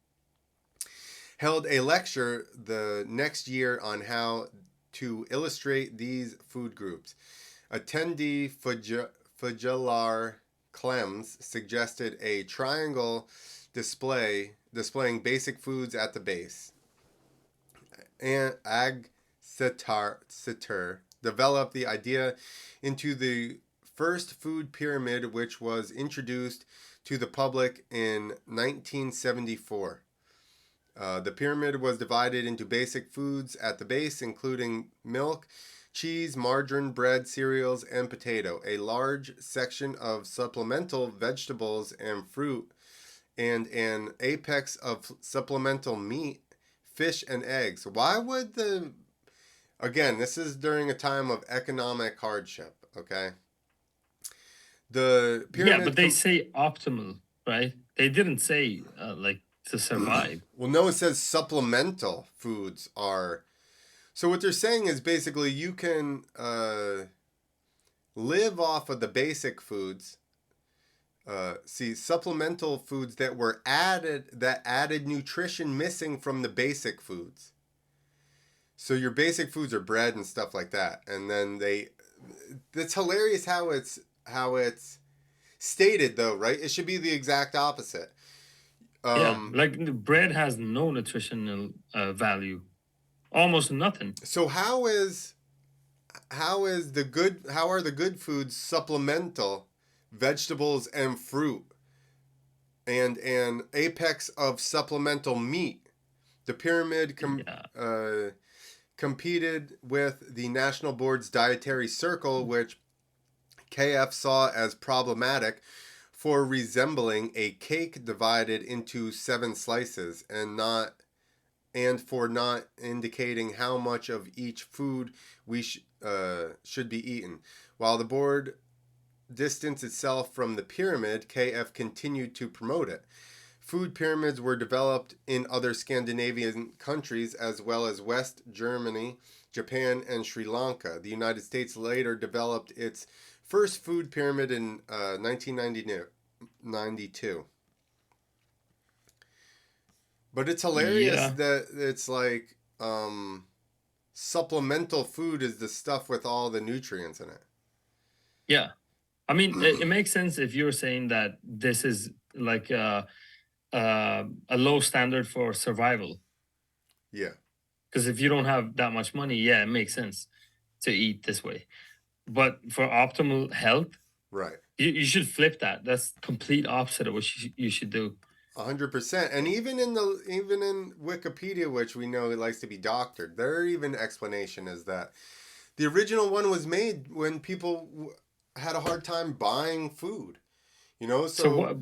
held a lecture the next year on how to illustrate these food groups. Attendee Fajalar Clems suggested a triangle displaying basic foods at the base. And Ag Sitter developed the idea into the first food pyramid, which was introduced to the public in 1974. The pyramid was divided into basic foods at the base, including milk, cheese, margarine, bread, cereals, and potato. A large section of supplemental vegetables and fruit, and an apex of supplemental meat, fish, and eggs. Why would again, this is during a time of economic hardship, okay? The Yeah, pyramid but they say optimal, right? They didn't say like to survive. well, no, it says supplemental foods are. So what they're saying is basically you can live off of the basic foods. See, supplemental foods that added nutrition missing from the basic foods. So your basic foods are bread and stuff like that, and then it's hilarious how it's stated though, right? It should be the exact opposite. Yeah, Um, like the bread has no nutritional value, almost nothing. so how are the good foods supplemental vegetables and fruit and an apex of supplemental meat? The pyramid Yeah, competed with the National Board's Dietary Circle, which KF saw as problematic for resembling a cake divided into 7 slices and for not indicating how much of each food should be eaten. While the board distanced itself from the pyramid, KF continued to promote it. Food pyramids were developed in other Scandinavian countries as well as West Germany, Japan, and Sri Lanka. The United States later developed its first food pyramid in 1992. But it's hilarious yeah, that it's like supplemental food is the stuff with all the nutrients in it. yeah. I mean, it makes sense if you're saying that this is like a low standard for survival. Yeah, Because if you don't have that much money, yeah, it makes sense to eat this way. But for optimal health, right. you should flip that. That's complete opposite of what you should do. 100%. And even in Wikipedia, which we know it likes to be doctored, their even explanation is that the original one was made when people had a hard time buying food. So So what?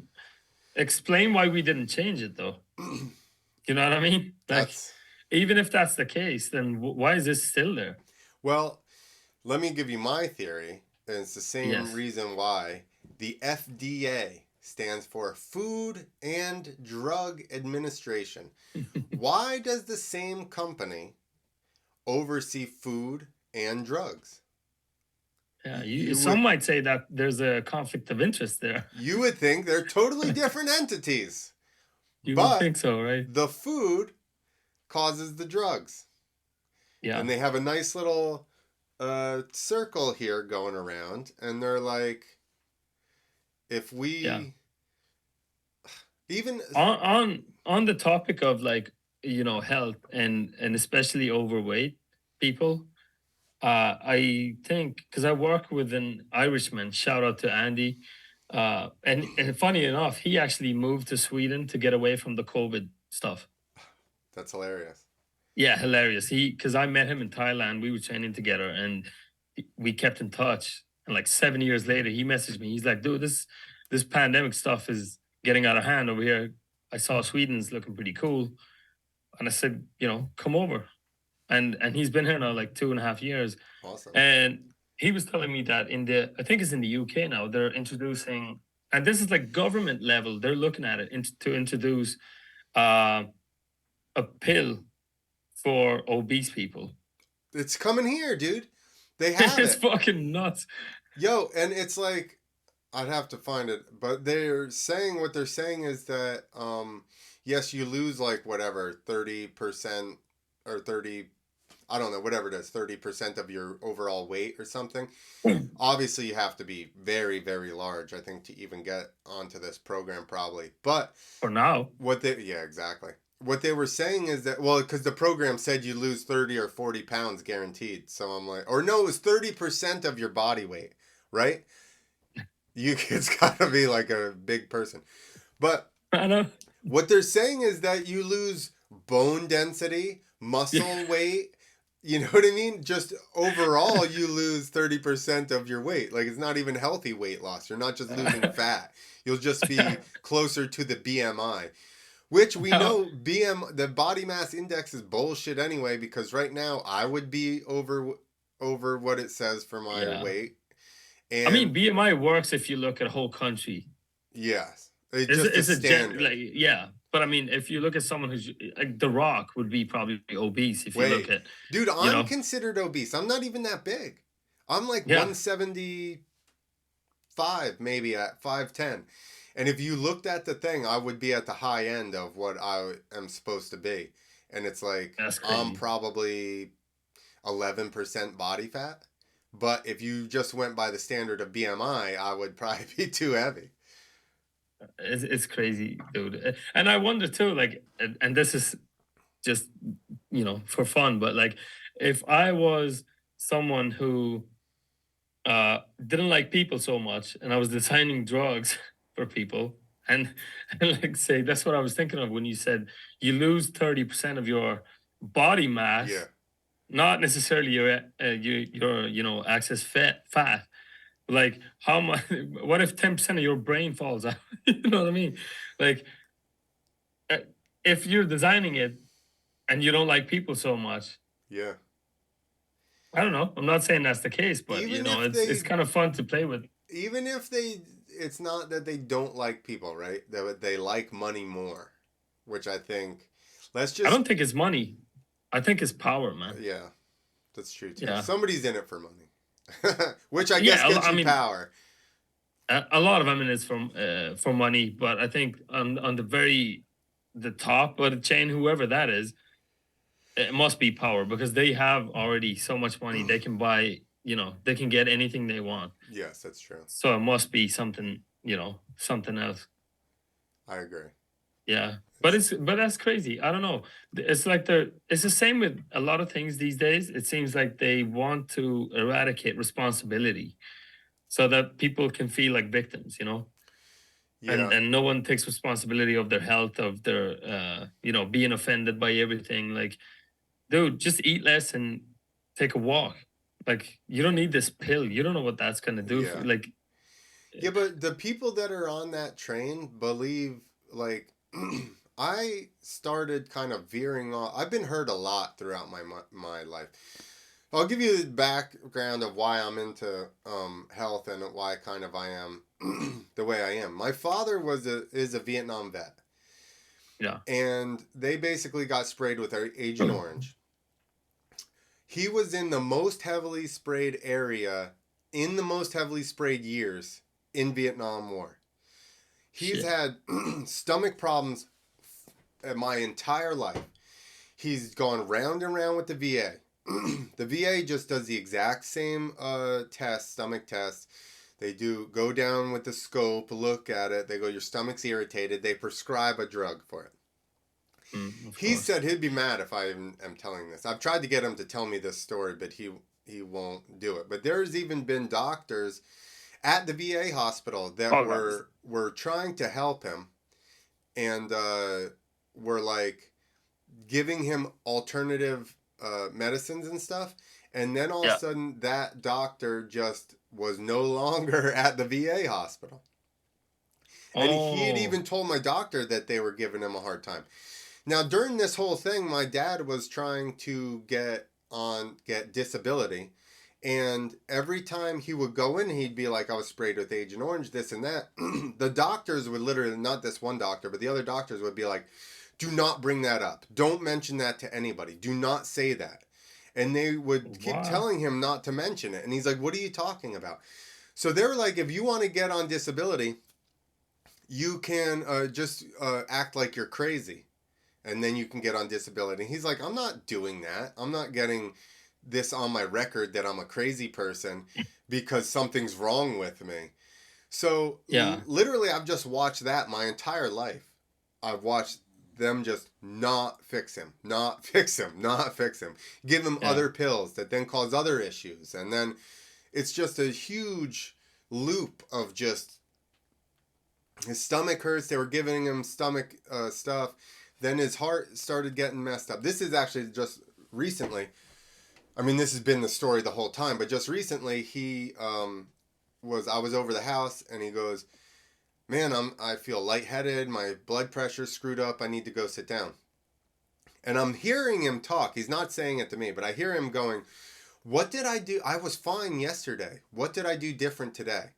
Explain why we didn't change it, though. You know what I mean? Like, that's even if that's the case, then why is this still there? well, let me give you my theory, and it's the same Yes. reason why the FDA stands for Food and Drug Administration. Why does the same company oversee food and drugs? Yeah, You some would might say that there's a conflict of interest there. you would think they're totally different entities, You would but think so, right? the food causes the drugs, Yeah, and they have a nice little circle here going around, and they're like, if yeah. we Even On the topic of like, health and especially overweight people, I think because I work with an Irishman, shout out to Andy. And funny enough, he actually moved to Sweden to get away from the COVID stuff. that's hilarious. Yeah, hilarious. Because I met him in Thailand, we were training together, and we kept in touch. And like 7 years later, he messaged me. He's like, "Dude, this pandemic stuff is getting out of hand over here. I saw Sweden's looking pretty cool." And I said, "Come over." And he's been here now like 2.5 years. Awesome. And he was telling me that I think it's in the UK now, they're introducing, and this is like government level, they're looking at it to introduce uh, a pill for obese people. It's coming here, dude. They have It's it. fucking nuts. Yo, and it's like I'd have to find it, but they're saying what they're saying is that yes, you lose like whatever 30% or 30, I don't know, whatever it is, 30% of your overall weight or something. Obviously, you have to be very, very large, I think, to even get onto this program, probably. But For now. yeah, exactly. What they were saying is that, well, because the program said you lose 30 or 40 pounds guaranteed. So I'm like, or no, it was 30% of your body weight, right? It's got to be like a big person. But I know. what they're saying is that you lose bone density, Yeah. muscle weight. You know what I mean? Just overall, you lose 30% of your weight. Like, it's not even healthy weight loss. You're not just losing fat. You'll just be closer to the BMI, which we Now, know the body mass index is bullshit anyway, because right now I would be over what it says for my yeah. weight. I mean, And BMI works if you look at a whole country. yes, it's Is just a is a gen standard. like, yeah. But I mean, if you look at someone who's like The Rock would be probably obese if you look Wait, at, dude, you I'm know, considered obese. I'm not even that big. I'm like yeah. 175 maybe at 5'10". And if you looked at the thing, I would be at the high end of what I am supposed to be. And it's like That's I'm crazy. probably 11% body fat. But if you just went by the standard of BMI, I would probably be too heavy. It's crazy, dude. And I wonder too, like, and this is just for fun, but like, if I was someone who didn't like people so much, and I was designing drugs for people, and and like say that's what I was thinking of when you said you lose 30% of your body Yeah, mass, not necessarily your excess fat. Like how much? What if 10% of your brain falls out? You know what I mean? Like uh, if you're designing it and you don't like people so much, yeah. I don't know. I'm not saying that's the case, but Even if it's they kind of fun to play with. even if they it's not that they don't like people, right? They like money more, which I think let's I just don't think it's money. I think it's power, man. yeah, that's true too. Yeah, Somebody's in it for money. Which I guess yeah. gets I you mean, power. a lot of them is from for money, but I think on the top of the chain, whoever that is, it must be power because they have already so much money they can buy. They can get anything they want. Yes, that's true. So it must be something, something else. I agree. Yeah. But It's that's crazy. I don't know. It's like it's the same with a lot of things these days. It seems like they want to eradicate responsibility so that people can feel like victims, yeah, and no one takes responsibility of their health, of their being offended by everything. Like, dude, just eat less and take a walk. Like, you don't need this pill. You don't know what that's gonna do for yeah. you. Like, Yeah, but the people that are on that train believe like I started kind of veering off. I've been hurt a lot throughout my life. I'll give you the background of why I'm into health and why kind of I am the way I am. My father is a Vietnam vet, yeah. and they basically got sprayed with Agent Orange. He was in the most heavily sprayed area in the most heavily sprayed years in Vietnam War. He's Shit. had stomach problems my entire life. He's gone round and round with the VA. The VA just does the exact same test, stomach test They do go down with the scope, look at it. They go, your stomach's irritated. They prescribe a drug for it. Of He course. said he'd be mad if I am telling this. I've tried to get him to tell me this story, but he won't do it. But there's even been doctors at the VA hospital that Oh, guys. were trying to help him, and were like giving him alternative medicines and stuff. And then all of a Yeah. sudden, that doctor just was no longer at the VA hospital. And he had Oh, even told my doctor that they were giving him a hard time. Now, during this whole thing, my dad was trying to get disability. And every time he would go in, he'd be like, I was sprayed with Agent Orange, this and that. The doctors would literally, not this one doctor, but the other doctors would be like, do not bring that up. Don't mention that to anybody. Do not say that. And they would keep wow. telling him not to mention it. And he's like, what are you talking about? So they were like, if you want to get on disability, you can just act like you're crazy, and then you can get on disability. And he's like, I'm not doing that. I'm not getting this on my record that I'm a crazy person because something's wrong with me. So Yeah. literally, I've just watched that my entire life. I've watched them just not fix him, not fix him, not fix him, give him Yeah. other pills that then cause other issues. And then it's just a huge loop of just his stomach hurts. They were giving him stomach stuff. Then his heart started getting messed up. This is actually just recently. I mean, this has been the story the whole time, but just recently he I was over the house and he goes, "Man, I feel lightheaded. My blood pressure's screwed up. I need to go sit down." And I'm hearing him talk. He's not saying it to me, but I hear him going, "What did I do? I was fine yesterday. What did I do different today?"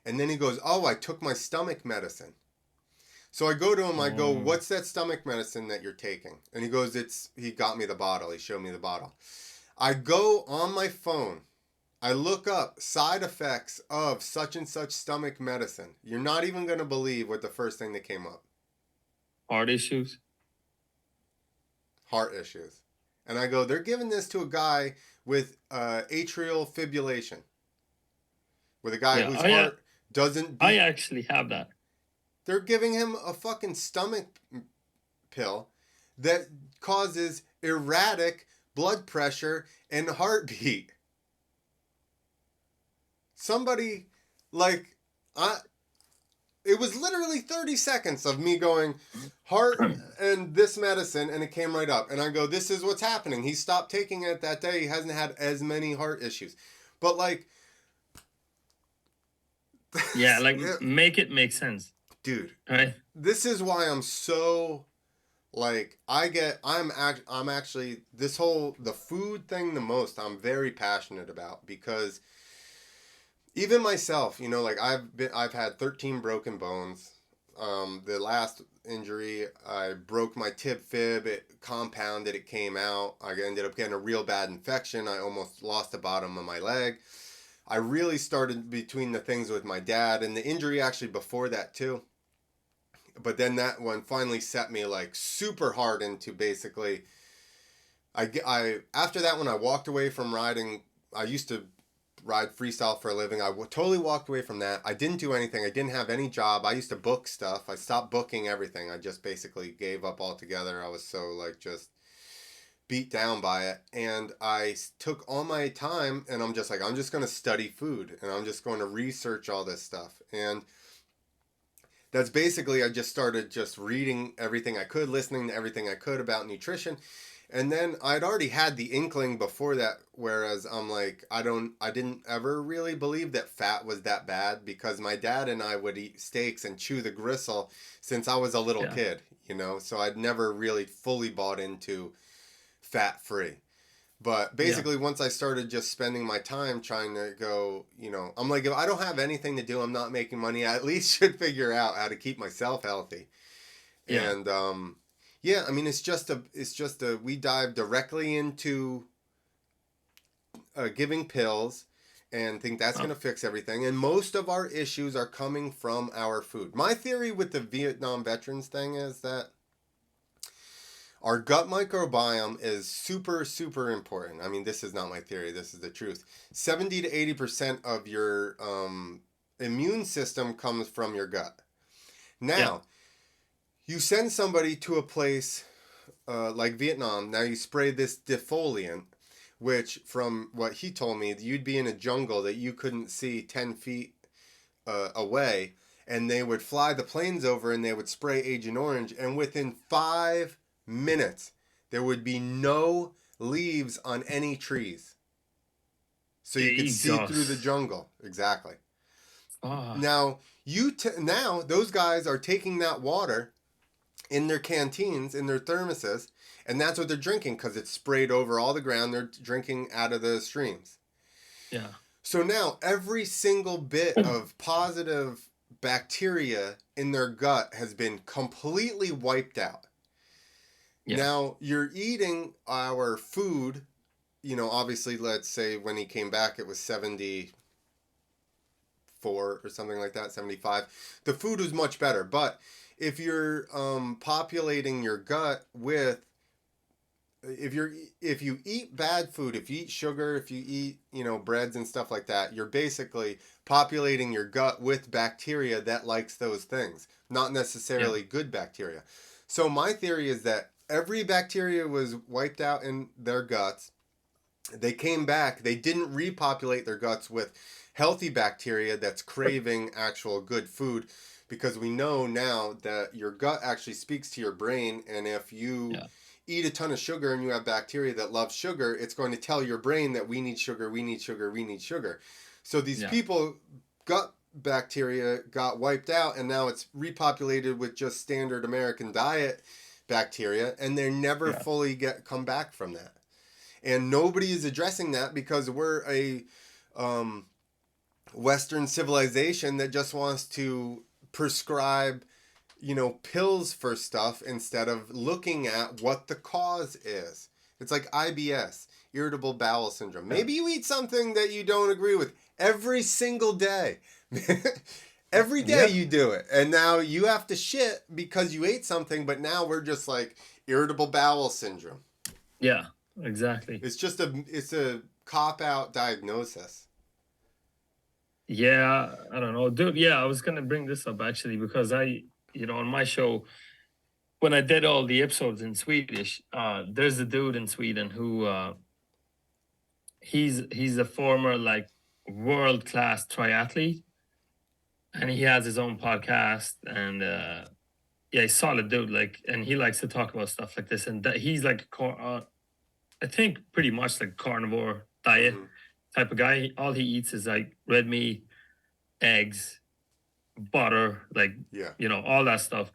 And then he goes, "Oh, I took my stomach medicine." So I go to him, I go, Oh, "What's that stomach medicine that you're taking?" And he goes, he got me the bottle. He showed me the bottle. I go on my phone. I look up side effects of such and such stomach medicine. You're not even going to believe what the first thing that came up: heart issues. heart issues. And I go, they're giving this to a guy with atrial fibrillation, with a guy Yeah. whose Oh, yeah. heart doesn't I beat. actually have that. They're giving him a fucking stomach pill that causes erratic blood pressure and heartbeat. Somebody, like, I it was literally 30 seconds of me going heart and this medicine, and it came right up, and I go, this is what's happening. He stopped taking it that day. He hasn't had as many heart issues. But like, Yeah. Like, make it make sense. dude, Right. this is why I'm so, like, I'm actually, this whole the food thing, the most I'm very passionate about, because even myself, like, I've had 13 broken bones. The last injury, I broke my tib fib. It compounded. It came out. I ended up getting a real bad infection. I almost lost the bottom of my leg. I really started between the things with my dad, and the injury actually before that too. But then that one finally set me like super hard into basically. I after that one I walked away from riding. I used to ride freestyle for a living. Totally walked away from that. I didn't do anything. I didn't have any job. I used to book stuff. I stopped booking everything. I just basically gave up altogether. I was so like just beat down by it. And I took all my time and I'm just like, I'm just going to study food and I'm just going to research all this stuff. And that's basically, I just started just reading everything I could, listening to everything I could about nutrition. And then I'd already had the inkling before that, whereas I'm like, I didn't ever really believe that fat was that bad, because my dad and I would eat steaks and chew the gristle since I was a little Yeah. kid. So I'd never really fully bought into fat free. But Yeah. basically, once I started just spending my time trying to go, I'm like, if I don't have anything to do, I'm not making money, I at least should figure out how to keep myself healthy. Yeah. And yeah, I mean, we dive directly into giving pills and think that's Oh, going to fix everything. And most of our issues are coming from our food. My theory with the Vietnam veterans thing is that our gut microbiome is super, super important. I mean, this is not my theory, this is the truth. 70 to 80% of your immune system comes from your gut. Yeah. Now, you send somebody to a place like Vietnam. Now you spray this defoliant, which, from what he told me, you'd be in a jungle that you couldn't see 10 feet away, and they would fly the planes over and they would spray Agent Orange, and within 5 minutes, there would be no leaves on any trees. So you could see through the Jesus. jungle. Exactly. Fuck. Now, now those guys are taking that water in their canteens, in their thermoses, and that's what they're drinking because it's sprayed over all the ground. They're drinking out of the streams. Yeah. So now every single bit of positive bacteria in their gut has been completely wiped out. Yeah. Now you're eating our food, obviously, let's say when he came back, it was 74 or something like that, 75. The food was much better. But if you're populating your gut with if you eat bad food, if you eat sugar, if you eat, breads and stuff like that, you're basically populating your gut with bacteria that likes those things, not Yeah. necessarily good bacteria. So my theory is that every bacteria was wiped out in their guts. They came back, they didn't repopulate their guts with healthy bacteria that's craving actual good food, because we know now that your gut actually speaks to your brain, and if you Yeah. eat a ton of sugar and you have bacteria that love sugar, it's going to tell your brain that we need sugar, we need sugar, we need sugar. So these Yeah. people gut bacteria got wiped out, and now it's repopulated with just standard American diet bacteria, and they never Yeah. fully come back from that. And nobody is addressing that because we're a um, Western civilization that just wants to prescribe, pills for stuff instead of looking at what the cause is. It's like IBS, irritable bowel syndrome. Yeah. Maybe you eat something that you don't agree with every single day. Every day Yeah. you do it. And now you have to shit because you ate something, but now we're just like irritable bowel syndrome. Yeah. Exactly. It's a cop out diagnosis. Yeah. I don't know, dude. Yeah, I was gonna bring this up actually because on my show, when I did all the episodes in Swedish, there's a dude in Sweden who he's a former like world class triathlete, and he has his own podcast, and yeah, he's solid dude. Like, and he likes to talk about stuff like this, and that he's like I think pretty much like carnivore diet Mm-hmm. type of guy. All he eats is like red meat, eggs, butter, like Yeah. all that stuff.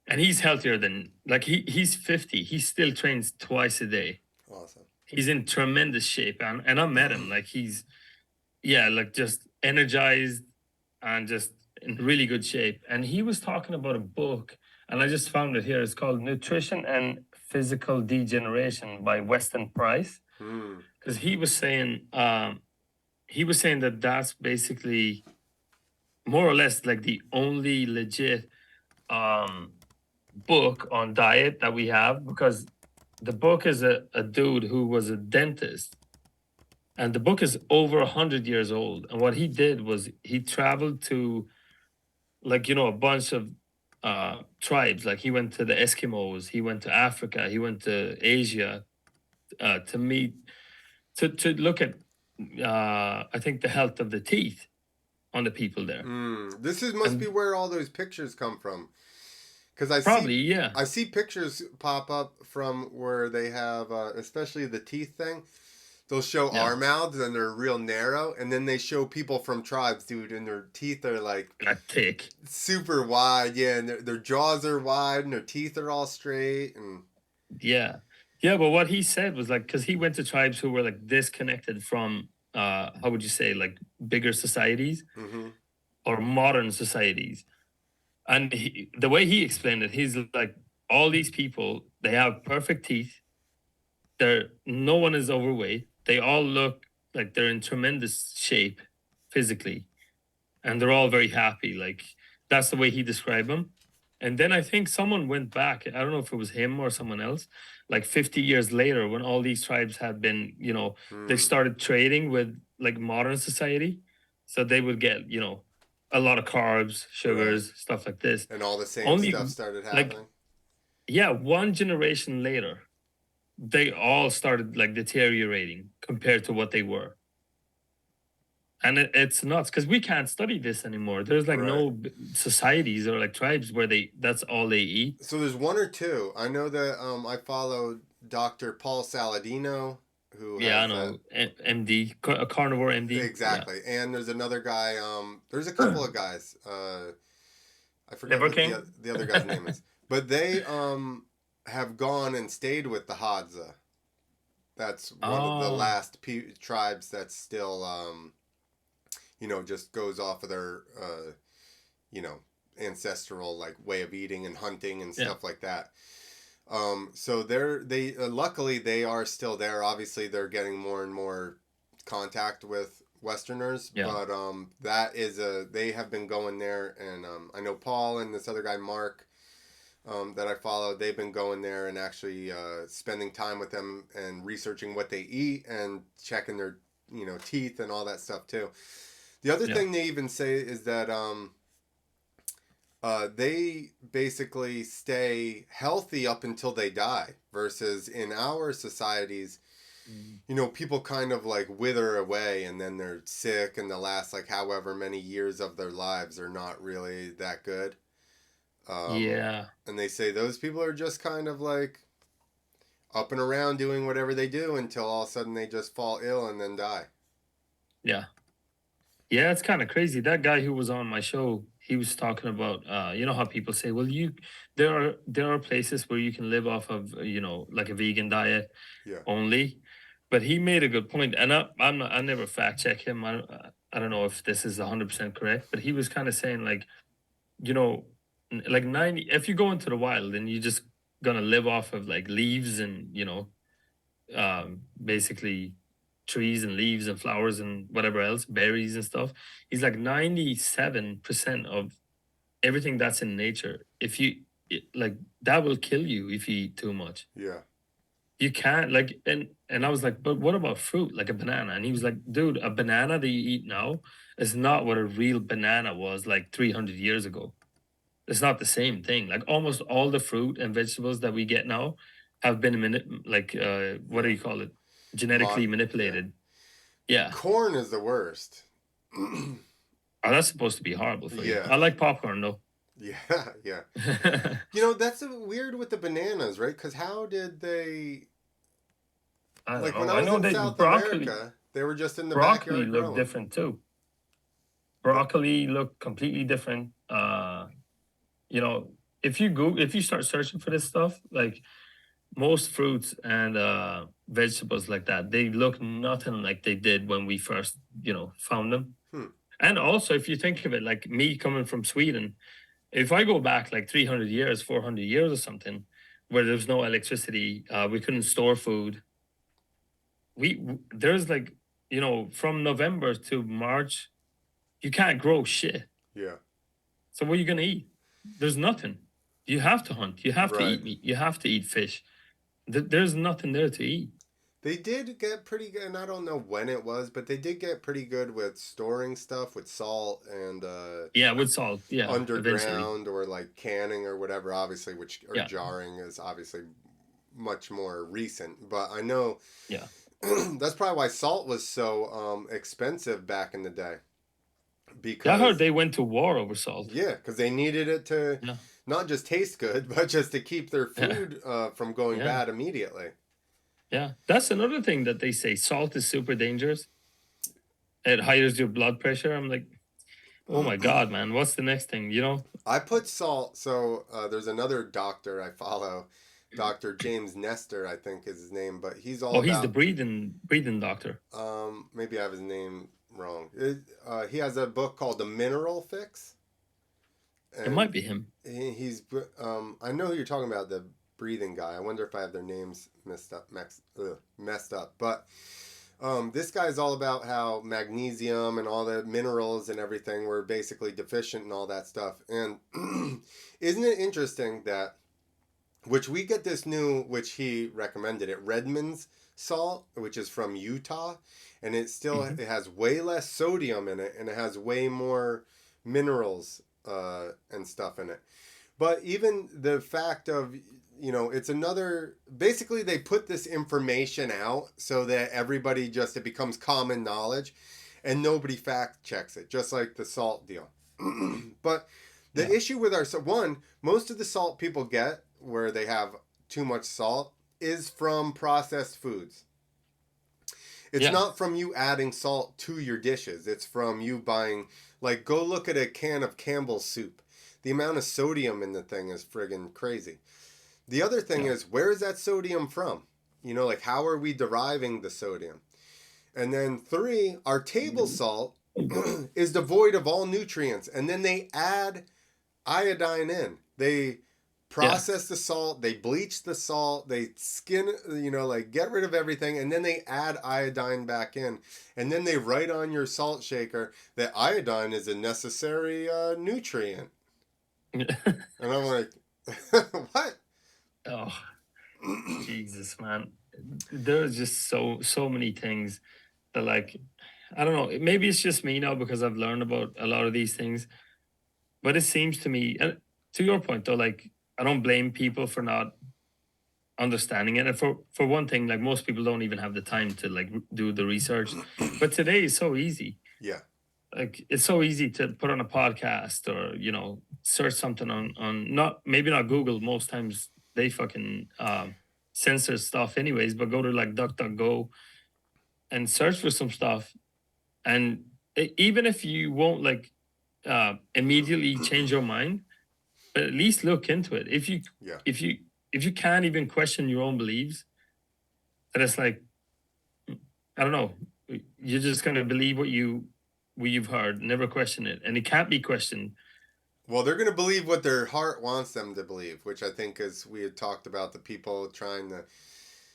And he's healthier than like he's 50. He still trains twice a day. Awesome. He's in tremendous shape, and I met him. Like he's yeah, like just energized and just in really good shape. And he was talking about a book, and I just found it here. It's called Nutrition and Physical Degeneration by Weston Price. Hmm. Because he was saying that that's basically more or less like the only legit um book on diet that we have, because the book is a dude who was a dentist, and the book is over 100 years old. And what he did was he traveled to like a bunch of tribes. Like he went to the Eskimos, he went to Africa, he went to Asia, to meet to look at I think the health of the teeth on the people there. This must be And where all those pictures come from, because I see probably, yeah. I see pictures pop up from where they have, especially the teeth thing. They'll show Yeah, our mouths and they're real narrow, and then they show people from tribes, dude, and their teeth are like that thick. super wide, yeah, and their jaws are wide and their teeth are all straight, and Yeah. Yeah, but what he said was like, because he went to tribes who were like disconnected from how would you say, like bigger societies mm-hmm. or modern societies. And the way he explained it, he's like, all these people, they have perfect teeth. They're no one is overweight. They all look like they're in tremendous shape physically, and they're all very happy. Like that's the way he described them. And then I think someone went back. I don't know if it was him or someone else. Like 50 years later, when all these tribes had been, they Mm. started trading with like modern society, so they would get, a lot of carbs, Right. sugars, stuff like this. And all the same Only stuff started like happening. yeah, one generation later, they all started like deteriorating compared to what they were. And it's nuts because we can't study this anymore. There's like Right. no societies or like tribes where that's all they eat. So there's one or two. I know that I follow Dr. Paul Saladino, who Yeah, I has that. know. MD, a carnivore MD. Yeah. Exactly. And there's another guy. There's a couple of guys. I forget Liver what King. the other guy's name is, but they have gone and stayed with the Hadza. That's one of the Oh, last tribes that's still just goes off of their you know ancestral like way of eating and hunting and yeah, stuff like that. So they luckily they are still there. Obviously, they're getting more and more contact with Westerners, yeah, but that is a they have been going there, and I know Paul and this other guy Mark that I follow. They've been going there and actually spending time with them and researching what they eat and checking their teeth and all that stuff too. The other yeah, thing they even say is that they basically stay healthy up until they die versus in our societies mm, people kind of like wither away and then they're sick and the last like however many years of their lives are not really that good. um, yeah, and they say those people are just kind of like up and around doing whatever they do until all of a sudden they just fall ill and then die. yeah. Yeah, it's kind of crazy. That guy who was on my show, he was talking about you know how people say, well, there are places where you can live off of, like a vegan diet Yeah. only. But he made a good point, and I'm not, I never fact check him. I don't know if this is 100% correct, but he was kind of saying like, you know, like 90, if you go into the wild and you're just gonna live off of like leaves and, basically trees and leaves and flowers and whatever else, berries and stuff. He's like 97% of everything that's in nature. If you like, that will kill you if you eat too much. Yeah. You can't like, and I was like, but what about fruit, like a banana? And he was like, dude, a banana that you eat now is not what a real banana was like 300 years ago. It's not the same thing. Like almost all the fruit and vegetables that we get now have been like what do Yeah. you call it? Genetically Yeah. manipulated. Yeah. Corn is the worst. Oh, that's supposed to be horrible for you. Yeah. I like popcorn though. Yeah. Yeah. That's weird with the bananas, right? Because how did they, I don't like when know. I I was know in they South broccoli America, they were just in the broccoli backyard look growing. different too. But Broccoli look completely different. You know, if you start searching for this stuff, like most fruits and vegetables like that, they look nothing like they did when we first, found them. hmm, And also, if you think of it, like me coming from Sweden, if I go back like 300 years, 400 years or something, where there's no electricity, we couldn't store food. There's like, from November to March, you can't grow shit. yeah, So what are you gonna eat? There's nothing. You have to hunt. You have to right. eat meat. You have to eat fish. There's nothing there to eat. They did get pretty good, and I don't know when it was, but they did get pretty good with storing stuff with salt and Yeah, with salt. Yeah, eventually. underground or like canning or whatever. Obviously, which or Yeah, jarring is obviously much more recent. But I know yeah. that's probably why salt was so expensive back in the day Yeah, I heard because they went to war over salt. yeah, because they needed it to Yeah, not just taste good, but just to keep their yeah, food from going yeah, bad immediately. yeah. That's another thing that they say. Salt is super dangerous. It highes your blood pressure. I'm like, oh my god, man. What's the next thing? I put salt. So there's another doctor I follow, Dr. James Nestor, I think is his name, but he's all Oh, he's the about. breathing doctor. Maybe I have his name wrong. He has a book called The Mineral Fix, It and might be him. he's. I know who you're talking about, the breathing guy. I wonder if I have their names messed up, but. This guy's all about how magnesium and all the minerals and everything were basically deficient and all that stuff. And isn't it interesting that, which we get this new, which he recommended it, Redmond's salt, which is from Utah, and it Hmm. has way less sodium in it and it has way more minerals and stuff in it. But even the fact of, it's another, basically they put this information out so that everybody just, it becomes common knowledge and nobody fact checks it, just like the salt deal. But the Yeah. issue with our, so one, most of the salt people get where they have too much salt is from processed foods. It's Yeah. not from you adding salt to your dishes. It's from you buying, like, go look at a can of Campbell's soup. The amount of sodium in the thing is friggin' crazy. The other thing Yeah. is, where is that sodium from? Like, how are we deriving the sodium? And then three, our table salt is devoid of all nutrients. And then they add iodine in. They Yeah. process the salt, they bleach the salt, they skin, like get rid of everything, and then they add iodine back in. And then they write on your salt shaker that iodine is a necessary nutrient. And I'm like, what? Oh, Jesus, man. There's just so many things that, like, I don't know. Maybe it's just me now because I've learned about a lot of these things. But it seems to me, and to your point though, like, I don't blame people for not understanding it. And for one thing, like, most people don't even have the time to, like, do the research. But today is so easy. Yeah. Like, it's so easy to put on a podcast or, search something on, not, maybe not Google. Most times they fucking censor stuff anyways, but go to like DuckDuckGo and search for some stuff. And even if you won't, like, immediately change your mind, but at least look into it. Yeah. If you if you can't even question your own beliefs, then it's like, I don't know, you're just gonna believe what you've heard, never question it, and it can't be questioned. Well, they're going to believe what their heart wants them to believe, which I think is, we had talked about the people trying to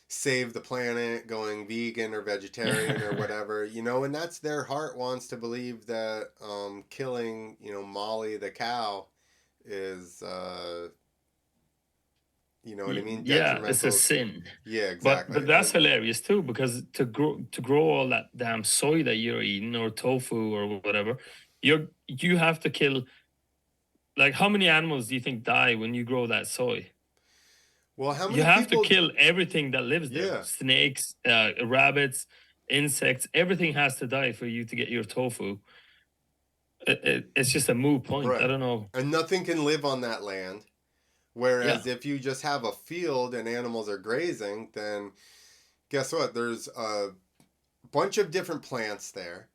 save the planet, going vegan or vegetarian or whatever, and that's their heart wants to believe that killing, Molly the cow is, you know what I mean, Yeah, it's a detrimental. sin. Yeah, But exactly. that's hilarious too, because to grow all that damn soy that you're eating, or tofu or whatever, you have to kill, like, how many animals do you think die when you grow that soy? Well, how You many have to people? kill everything that lives there. Yeah. Snakes, rabbits, insects, everything has to die for you to get your tofu. It's just a moot point. I Right. don't know. And nothing can live on that land. Yeah. Whereas if you just have a field and animals are grazing, then guess what? There's a bunch of different plants there.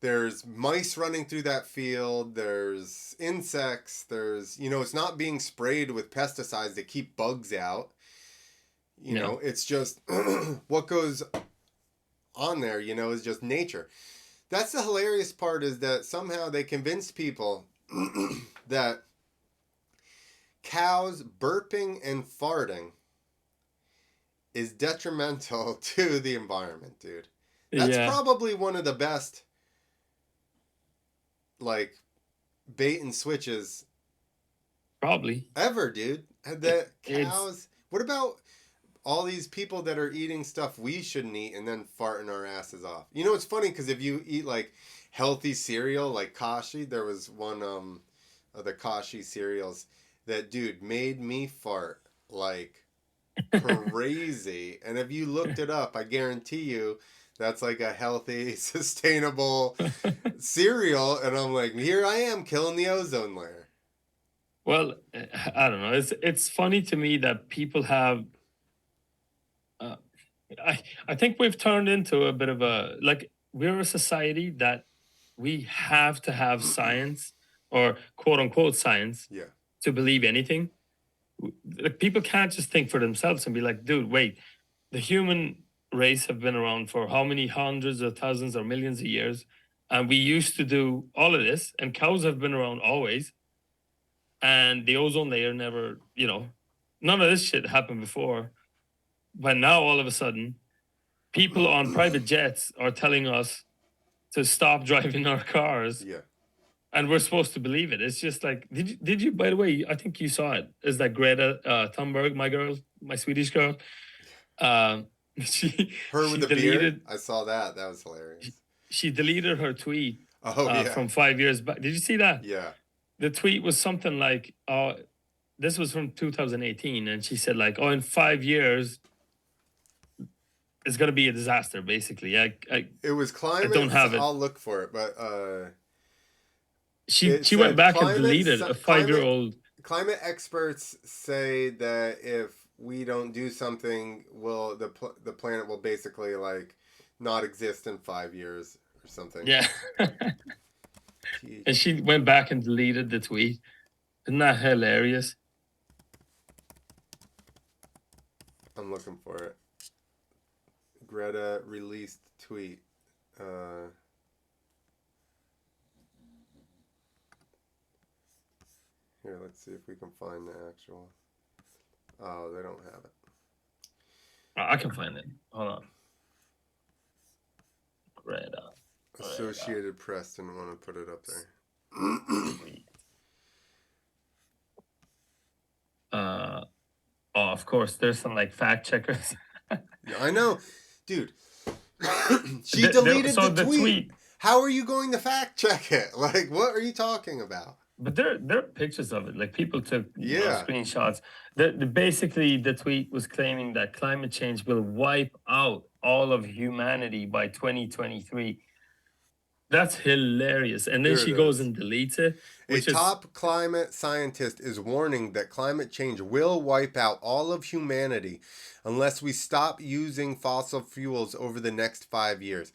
There's mice running through that field. There's insects. There's, it's not being sprayed with pesticides to keep bugs out. Yeah. It's just what goes on there, is just nature. That's the hilarious part, is that somehow they convince people that cows burping and farting is detrimental to the environment, dude. That's Yeah. probably one of the best, like, bait and switches Probably. ever, dude. It, The it's cows. What about all these people that are eating stuff we shouldn't eat and then farting our asses off? It's funny because if you eat like healthy cereal, like Kashi, there was one of the Kashi cereals that, dude, made me fart like crazy. And if you looked it up, I guarantee you that's like a healthy, sustainable cereal. And I'm like, here I am killing the ozone layer. well, I don't know. It's funny to me that people have. Uh, I think we've turned into a bit of a, like, we're a society that we have to have science, or quote unquote science, Yeah. to believe anything. Like, people can't just think for themselves and be like, dude, wait, the human race have been around for how many hundreds or thousands or millions of years, and we used to do all of this, and cows have been around always, and the ozone layer never, none of this shit happened before. But now all of a sudden, people on private jets are telling us to stop driving our cars, Yeah. and we're supposed to believe it. It's just like, did you, by the way, I think you saw it. Is that Greta Thunberg, my girl, my Swedish girl? Um, she Her with she the beard. deleted I saw that. That was she, hilarious. she deleted her tweet Oh yeah, from 5 years back. Did you see that? yeah. The tweet was something like, this was from 2018, and she said like, "Oh, in 5 years, it's gonna be a disaster." Basically, It was I don't climate. have it. I'll look for it, but She it she went said back and deleted a 5 year climate old. climate experts say that if we don't do something, will the planet will basically like not exist in 5 years or something. Yeah, T- and she went back and deleted the tweet. Isn't that hilarious? I'm looking for it. Greta released tweet. Uh, Here, let's see if we can find the actual. Oh, they don't have it. I can find it. Hold on. Greta. Greta Associated Press didn't want to put it up there. tweet. Oh, of course. There's some like fact checkers. I know, dude. She deleted So the the tweet. tweet, How are you going to fact check it? Like, what are you talking about? but there are pictures of it. Like people took Yeah, screenshots. Basically the tweet was claiming that climate change will wipe out all of humanity by 2023. That's hilarious. And then here she it goes is. and deletes it, A which is top climate scientist is warning that climate change will wipe out all of humanity unless we stop using fossil fuels over the next 5 years.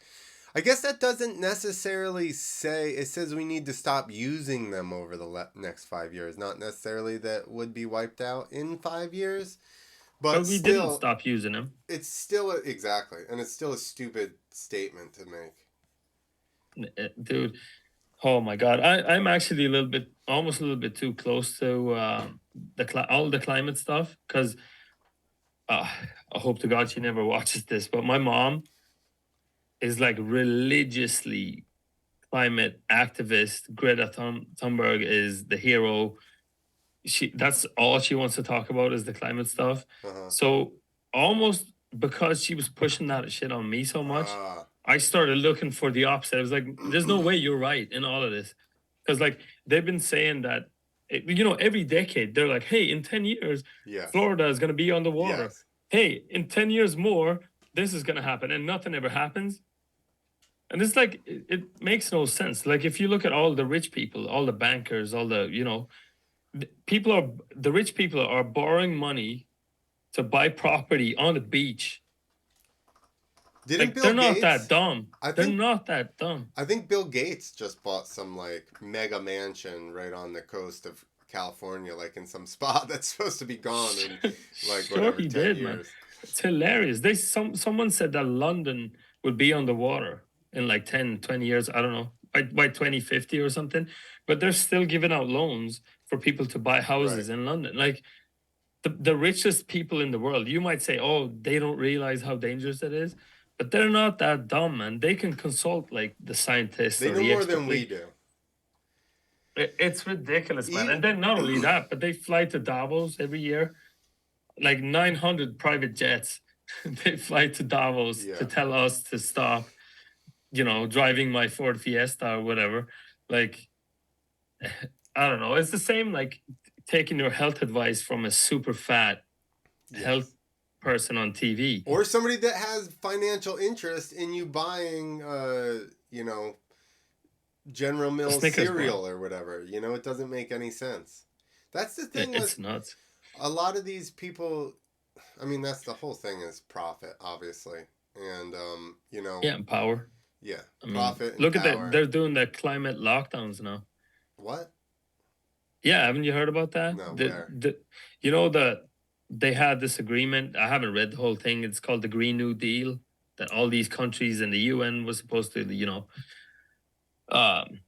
I guess that doesn't necessarily say, it says we need to stop using them over the next 5 years, not necessarily that would be wiped out in 5 years, but but we didn't still, stop using them. it's still, exactly, and it's still a stupid statement to make. Dude, oh my god. I'm actually a little bit, almost a little bit too close to all the climate stuff because uh, I hope to God she never watches this, but my mom is like religiously climate activist. Greta Thunberg is the hero. That's all she wants to talk about is the climate stuff. Uh-huh. So almost because she was pushing that shit on me so much, Ah, I started looking for the opposite. I was like, there's no way you're right in all of this. Because like they've been saying that every decade they're like, hey, in 10 years, yes, Florida is gonna be underwater. yes. Hey, in 10 years more, this is gonna happen, and nothing ever happens. And it's like it makes no sense. Like if you look at all the rich people, all the bankers, all the people are the rich people are borrowing money to buy property on the beach. Didn't Like Bill they're not that Gates? dumb. I They're think not that dumb. I think Bill Gates just bought some like mega mansion right on the coast of California, like in some spot that's supposed to be gone in like Sure whatever he 10 did, man. years. It's hilarious. Someone said that London would be underwater in like 10, 20 years. I don't know. By 2050 or something. But they're still giving out loans for people to buy Right. houses in London. Like the richest people in the world, you might say, oh, they don't realize how dangerous it is. But they're not that dumb, man. They can consult like the scientists They or know the more expert. than we Like, do. it's ridiculous, man. Even And then not only that, but they fly to Davos every year, like 900 private jets. They fly to Davos to yeah. tell us to stop, driving my Ford Fiesta or whatever. Like, I don't know. It's the same like taking your health advice from a super fat health Yes. person on TV. Or somebody that has financial interest in you buying General A Mills Snickers bar. cereal or whatever. It doesn't make any sense. That's the thing It's with nuts. a lot of these people. I mean, that's the whole thing is profit, obviously. And, Yeah, and power. yeah, I mean, profit and look at that. power. They're doing the climate lockdowns now. What? Yeah, haven't you heard about that? No, where? You know that they had this agreement. I haven't read the whole thing. It's called the Green New Deal that all these countries in the UN was supposed to, um,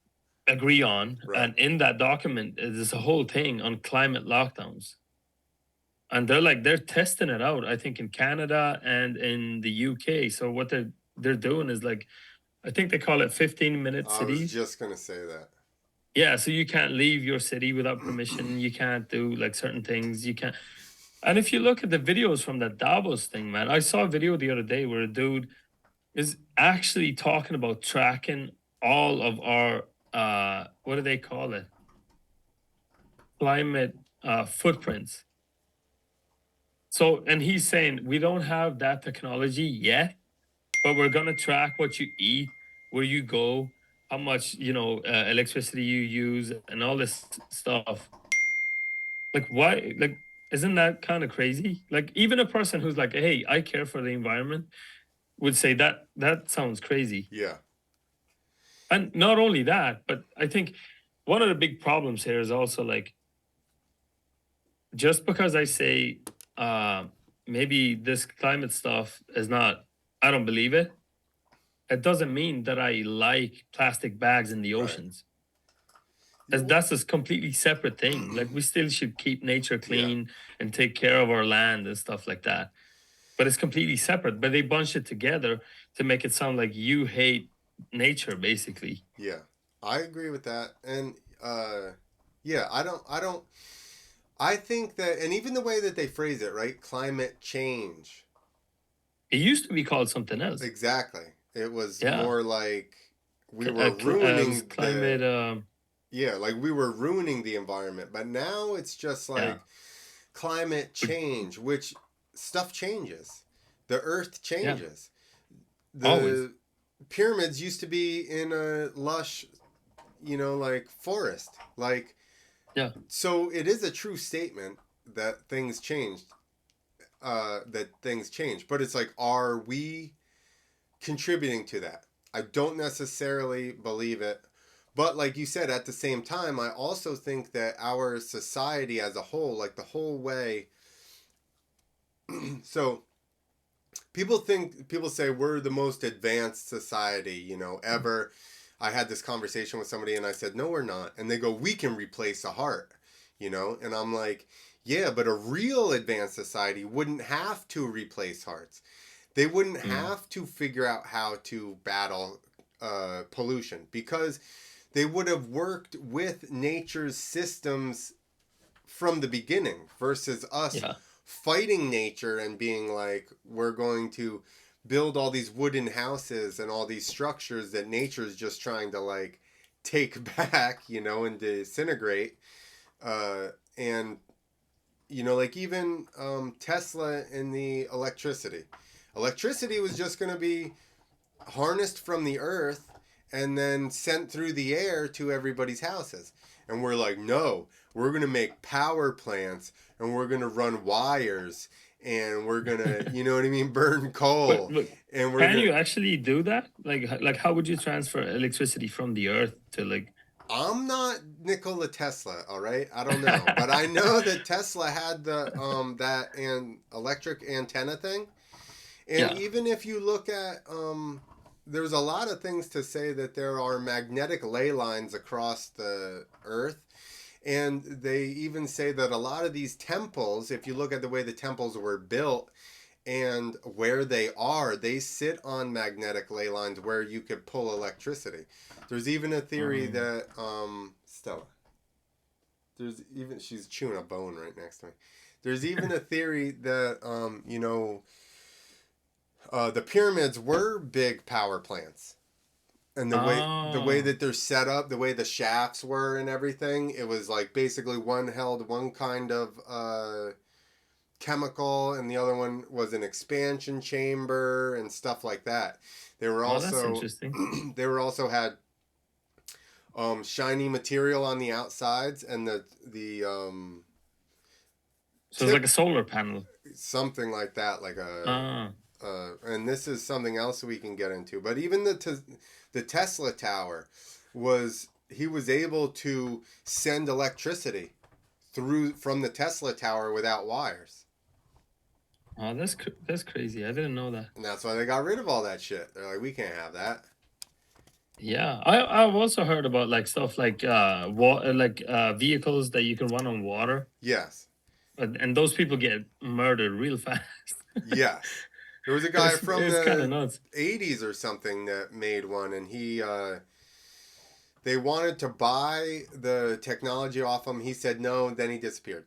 agree on. Right. And in that document, there's a whole thing on climate lockdowns. And they're testing it out, I think, in Canada and in the UK. So what they're doing is like, I think they call it 15-minute I was cities. just going to say that. Yeah, so you can't leave your city without permission. You can't do like certain things. You can't. And if you look at the videos from that Davos thing, man, I saw a video the other day where a dude is actually talking about tracking all of our what do they call it? Climate footprints. So, and he's saying we don't have that technology yet, but we're gonna track what you eat, where you go, how much electricity you use, and all this stuff. Like, why? Like, isn't that kind of crazy? Like, even a person who's like, "Hey, I care for the environment," would say that that sounds crazy. Yeah. And not only that, but I think one of the big problems here is also like just because I say maybe this climate stuff is not, I don't believe it. It doesn't mean that I like plastic bags in the Right. oceans. As that's a completely separate thing. Like we still should keep nature Yeah. clean and take care of our land and stuff like that. But it's completely separate. But they bunch it together to make it sound like you hate nature, basically. Yeah. I agree with that. And yeah, I don't I think that, and even the way that they phrase it, right? Climate change. It used to be called something else. Exactly. It was Yeah. more like we were It was ruining climate. the, yeah, like we were ruining the environment. But now it's just Yeah. like climate But change, which stuff changes. The earth yeah. changes. Always. The pyramids used to be in a lush, like forest. Like, Yeah. so it is a true statement that things changed, but it's like, are we contributing to that? I don't necessarily believe it. But like you said, at the same time, I also think that our society as a whole, like the whole way, so people say we're the most advanced society, ever. I had this conversation with somebody and I said, no, we're not. And they go, we can replace a heart, and I'm like, yeah, but a real advanced society wouldn't have to replace hearts. They wouldn't Mm. have to figure out how to battle pollution, because they would have worked with nature's systems from the beginning, versus us Yeah. fighting nature and being like, we're going to build all these wooden houses and all these structures that nature's just trying to like take back, and disintegrate. And like even Tesla and the electricity. Electricity was just going to be harnessed from the earth and then sent through the air to everybody's houses. And we're like, no, we're going to make power plants and we're going to run wires and we're going to, you know what I mean, burn coal But and we're can going you to. actually do that? Like how would you transfer electricity from the earth to like? I'm not Nikola Tesla, all right? I don't know, but I know that Tesla had the that and electric antenna thing. And Yeah. even if you look at, there's a lot of things to say that there are magnetic ley lines across the earth. And they even say that a lot of these temples, if you look at the way the temples were built and where they sit on magnetic ley lines where you could pull electricity. There's even a theory Um, that, Stella, she's chewing a bone right next to me. There's even a theory that, the pyramids were big power plants, and the way oh, that they're set up, the way the shafts were and everything, it was like basically one held one kind of chemical, and the other one was an expansion chamber and stuff like that. They were oh, that's also interesting. they were also had shiny material on the outsides, and the So it's like tip, a solar panel. something like that, like a Ah, and this is something else we can get into. But even the Tesla tower he was able to send electricity through from the Tesla tower without wires, oh, that's crazy. I didn't know that. and that's why they got rid of all that shit. They're like, we can't have that. Yeah, I've also heard about like stuff like like vehicles that you can run on water, Yes, and those people get murdered real fast. yes. There was a guy it's from it's kind of the nuts. '80s or something that made one, and they wanted to buy the technology off him. He said no, then he disappeared.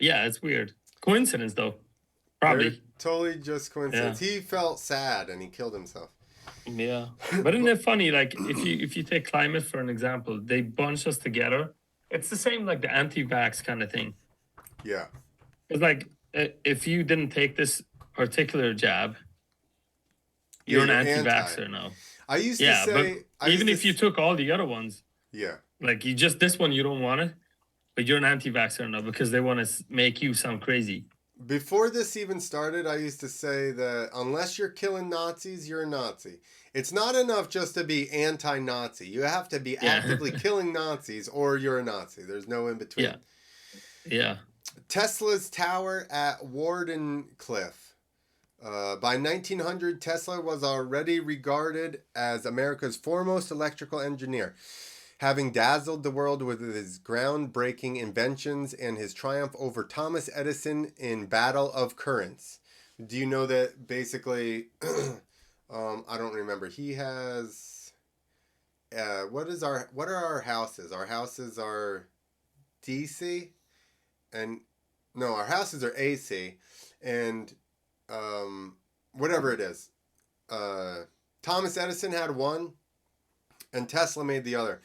Yeah, it's weird. Coincidence though, They're probably. totally just Yeah. coincidence. He felt sad and he killed himself. Yeah. But isn't But it funny? Like if you take climate for an example, they bunch us together. It's the same like the anti-vax kind of thing. yeah, It's like if you didn't take this particular jab, yeah, you're an you're anti. anti-vaxxer now. I used to Yeah, but say, I used even to, if you took all the other ones, yeah. like you just this one you don't want it, but you're an anti-vaxxer now because they want to make you sound crazy. Before this even started, I used to say that unless you're killing Nazis, you're a Nazi. It's not enough just to be anti Nazi. You have to be Yeah. actively killing Nazis or you're a Nazi. There's no in between. Yeah. Yeah. Tesla's tower at Wardenclyffe. By 1900, Tesla was already regarded as America's foremost electrical engineer, having dazzled the world with his groundbreaking inventions and his triumph over Thomas Edison in Battle of Currents. Do you know that basically? I don't remember. He has. What are our houses? Our houses are DC, and no, our houses are AC, and whatever it is. Uh, Thomas Edison had one, and Tesla made the other.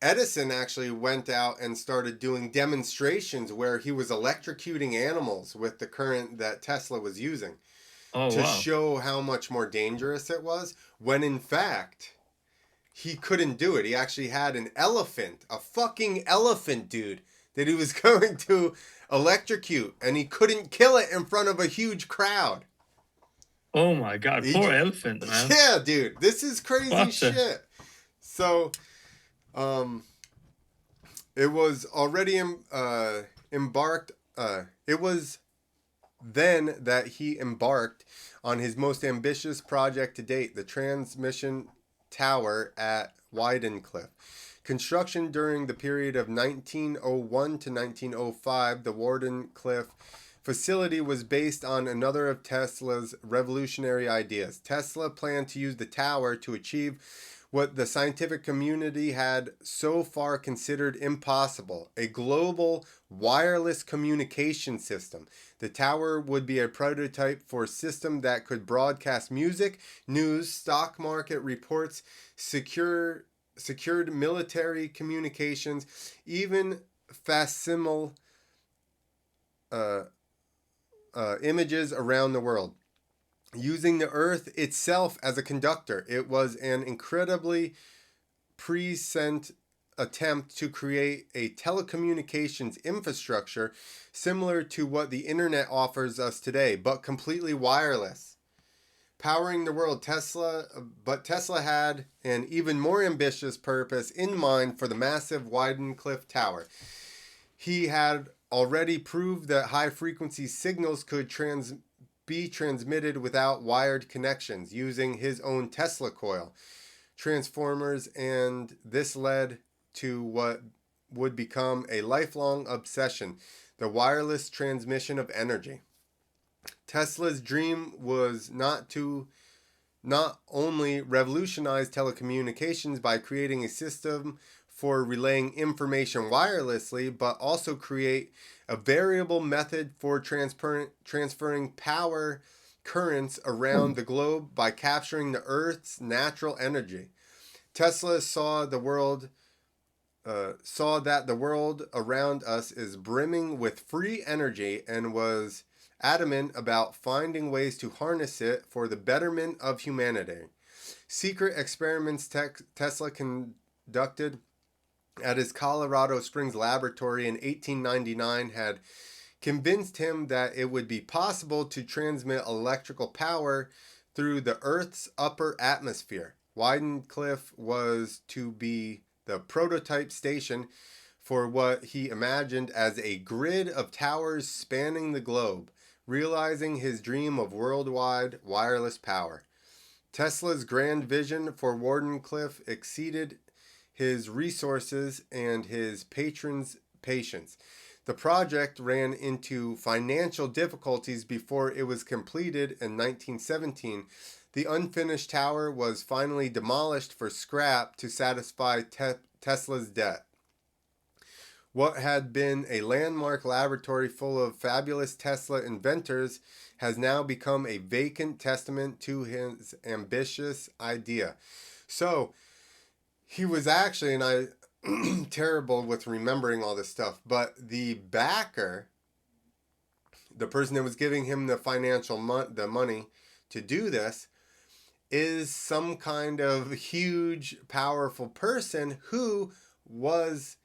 Edison actually went out and started doing demonstrations where he was electrocuting animals with the current that Tesla was using Oh to wow. show how much more dangerous it was, when in fact, he couldn't do it. He actually had an elephant, a fucking elephant, dude, that he was going to electrocute, and he couldn't kill it in front of a huge crowd. Oh my god. He, Poor elephant, man. yeah, dude, this is crazy What the shit. So, um, it was already embarked. It was then that he embarked on his most ambitious project to date, the transmission tower at Weidenclyffe. Construction during the period of 1901 to 1905, the Wardenclyffe facility was based on another of Tesla's revolutionary ideas. Tesla planned to use the tower to achieve what the scientific community had so far considered impossible: a global wireless communication system. The tower would be a prototype for a system that could broadcast music, news, stock market reports, secured military communications, even facsimile uh, images around the world. Using the Earth itself as a conductor, it was an incredibly prescient attempt to create a telecommunications infrastructure similar to what the internet offers us today, but completely wireless. Powering the world, Tesla had an even more ambitious purpose in mind for the massive Weidenclyffe Tower. He had already proved that high frequency signals could be transmitted without wired connections using his own Tesla coil transformers, and this led to what would become a lifelong obsession: the wireless transmission of energy. Tesla's dream was not only revolutionize telecommunications by creating a system for relaying information wirelessly, but also create a variable method for transferring power currents around the globe by capturing the Earth's natural energy. Tesla saw that the world around us is brimming with free energy and was adamant about finding ways to harness it for the betterment of humanity. Secret experiments Tesla conducted at his Colorado Springs laboratory in 1899 had convinced him that it would be possible to transmit electrical power through the Earth's upper atmosphere. Weidenclyffe was to be the prototype station for what he imagined as a grid of towers spanning the globe, realizing his dream of worldwide wireless power. Tesla's grand vision for Wardenclyffe exceeded his resources and his patrons' patience. The project ran into financial difficulties before it was completed in 1917. The unfinished tower was finally demolished for scrap to satisfy Tesla's debt. What had been a landmark laboratory full of fabulous Tesla inventors has now become a vacant testament to his ambitious idea. So he was actually, and I terrible with remembering all this stuff, but the backer, the person that was giving him the the money to do this, is some kind of huge, powerful person who was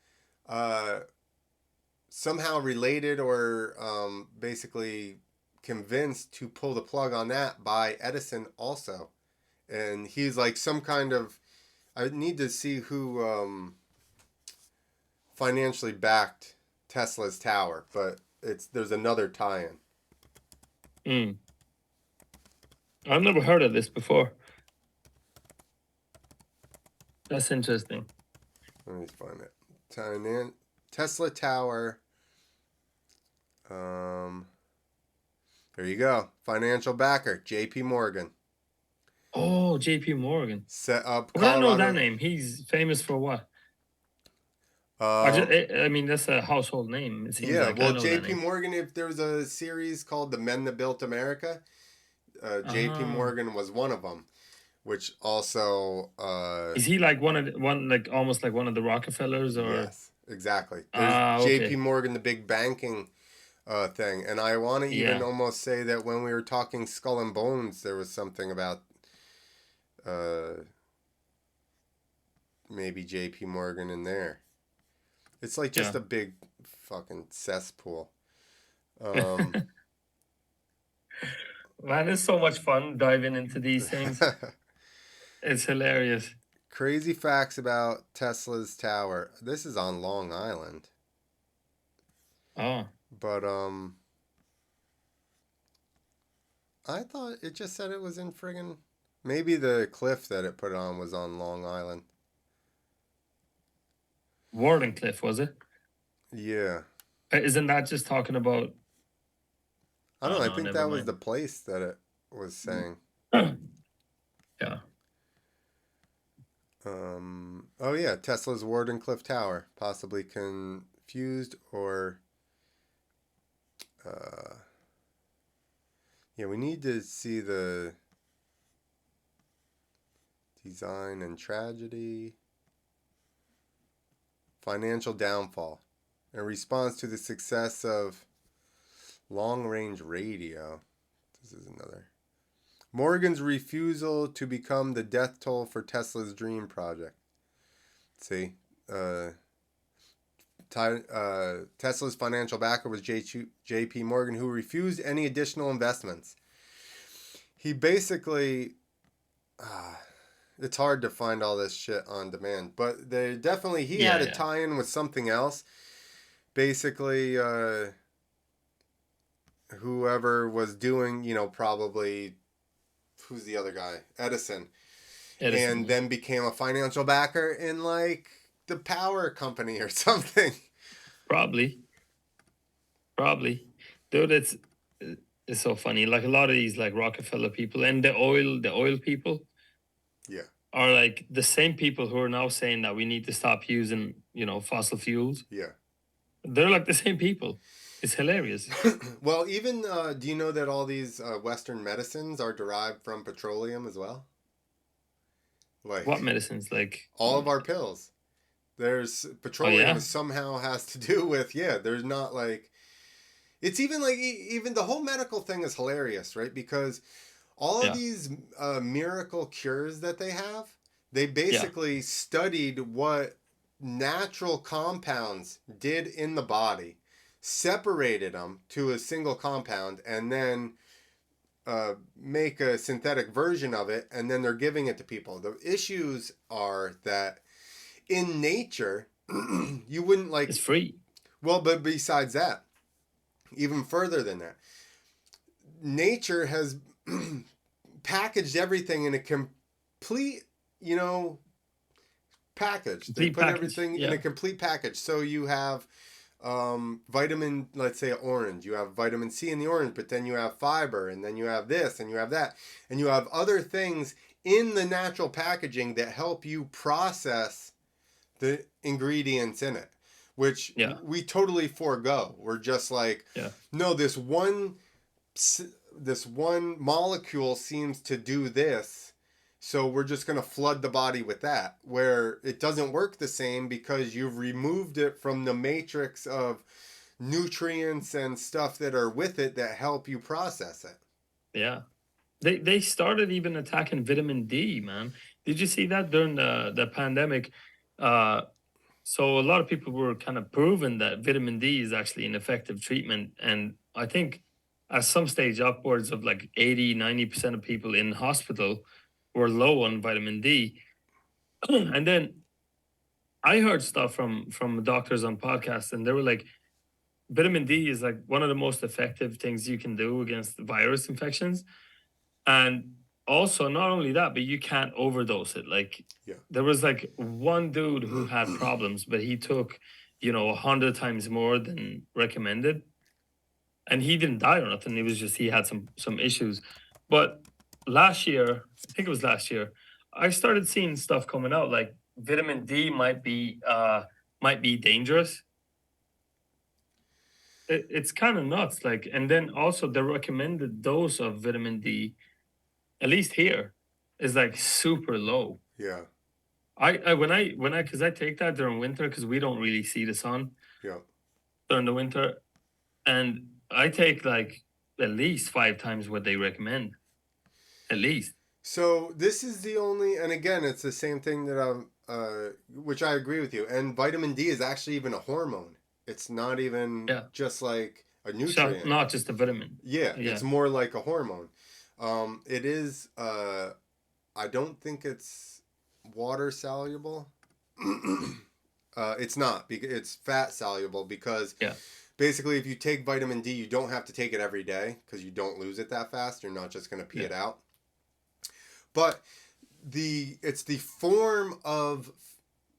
uh, somehow related or basically convinced to pull the plug on that by Edison also. And he's like some kind of. I need to see who financially backed Tesla's tower, but there's another tie-in. Mm. I've never heard of this before. That's interesting. Let me find it. Tesla Tower. Um, there you go. Financial backer, J.P. Morgan. Oh, J.P. Morgan. Set up Well, I know that Colorado. name. He's famous for what? Um, I mean, that's a household name. It seems yeah, like I well, know that J.P. name. Morgan, if there was a series called The Men That Built America, J.P. Ah, Morgan was one of them, which also, is he like one like almost like one of the Rockefellers or? yes, exactly. There's Ah, J.P. okay. Morgan, the big banking thing. And I want to even Yeah, almost say that when we were talking Skull and Bones, there was something about uh, maybe J.P. Morgan in there. It's like just yeah. a big fucking cesspool. Um, Man, it's so much fun diving into these things. It's hilarious. crazy facts about Tesla's tower. This is on Long Island, Oh, but I thought it just said it was in friggin' maybe the cliff that it put on was on Long Island. Wardenclyffe, was it? Yeah. Isn't that just talking about? I don't Oh know. I no, think never that was mind. the place that it was saying. Yeah, Oh yeah, Tesla's Wardenclyffe Tower, possibly confused or uh, yeah. We need to see the design and tragedy, financial downfall, in response to the success of long range radio. This is another. Morgan's refusal to become the death toll for Tesla's dream project. See, uh, Tesla's financial backer was J.P. Morgan, who refused any additional investments. He basically, uh, it's hard to find all this shit on demand, but they definitely he had yeah, a yeah, tie-in with something else. Basically, whoever was doing, probably who's the other guy, Edison, Edison. and Yeah, then became a financial backer in like the power company or something. probably, probably. Dude, it's so funny. Like a lot of these like Rockefeller people and the oil people Yeah, are like the same people who are now saying that we need to stop using, fossil fuels. yeah. They're like the same people. It's hilarious. Well, even do you know that all these Western medicines are derived from petroleum as well? What Like medicines? Like, all of our pills. There's oh petroleum yeah, somehow has to do with yeah. There's not like it's even like even the whole medical thing is hilarious, right? Because all of yeah, these miracle cures that they have, they yeah, basically studied what natural compounds did in the body, separated them to a single compound, and then make a synthetic version of it, and then they're giving it to people. The issues are that in nature, you wouldn't like, it's free. well, but besides that, even further than that, nature has packaged everything in a complete, you know, package. They Complete put package. everything in a Yeah, complete package. So you have vitamin, let's say orange, you have vitamin C in the orange, but then you have fiber, and then you have this, and you have that, and you have other things in the natural packaging that help you process the ingredients in it. which Yeah. we totally forego. We're just like, Yeah. no, this one molecule seems to do this, so we're just going to flood the body with that, where it doesn't work the same because you've removed it from the matrix of nutrients and stuff that are with it that help you process it. Yeah. They started even attacking vitamin D, man. Did you see that during the pandemic? Uh, so a lot of people were kind of proven that vitamin D is actually an effective treatment, and I think at some stage upwards of like 80-90% of people in hospital were low on vitamin D. And then I heard stuff from doctors on podcasts, and they were like, vitamin D is like one of the most effective things you can do against virus infections. And also, not only that, but you can't overdose it. Like Yeah. there was like one dude who had problems, but he took, 100 times more than recommended, and he didn't die or nothing. It was just he had some issues. But last year, I think it was last year, I started seeing stuff coming out like vitamin D might be dangerous. It's kind of nuts. Like, and then also the recommended dose of vitamin D, at least here, is like super low. Yeah. When I because I take that during winter because we don't really see the sun Yeah. during the winter, and I take like at least 5 times what they recommend, at least. So this is the only, and again, it's the same thing that which I agree with you. And vitamin D is actually even a hormone. It's not even Yeah, just like a so nutrient. not just a vitamin. Yeah, it's Yeah, more like a hormone. It is. I don't think it's water soluble. It's not. It's fat soluble because yeah, basically, if you take vitamin D, you don't have to take it every day because you don't lose it that fast. You're not just gonna pee yeah, it out. But it's the form of,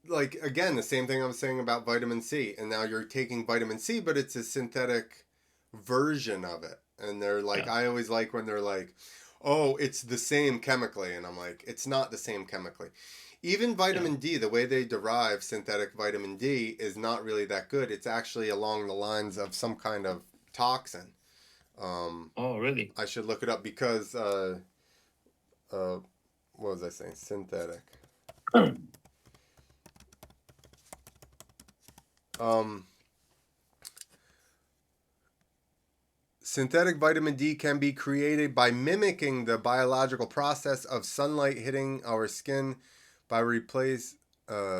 like, again, the same thing I was saying about vitamin C, and now you're taking vitamin C, but it's a synthetic version of it. And they're like, yeah, I always like when they're like, oh, it's the same chemically, and I'm like, it's not the same chemically. Even yeah. vitamin D, the way they derive synthetic vitamin D is not really that good. It's actually along the lines of some kind of toxin. um, Oh, really? I should look it up because uh, what was I saying? Synthetic. Um, Synthetic vitamin D can be created by mimicking the biological process of sunlight hitting our skin by replacing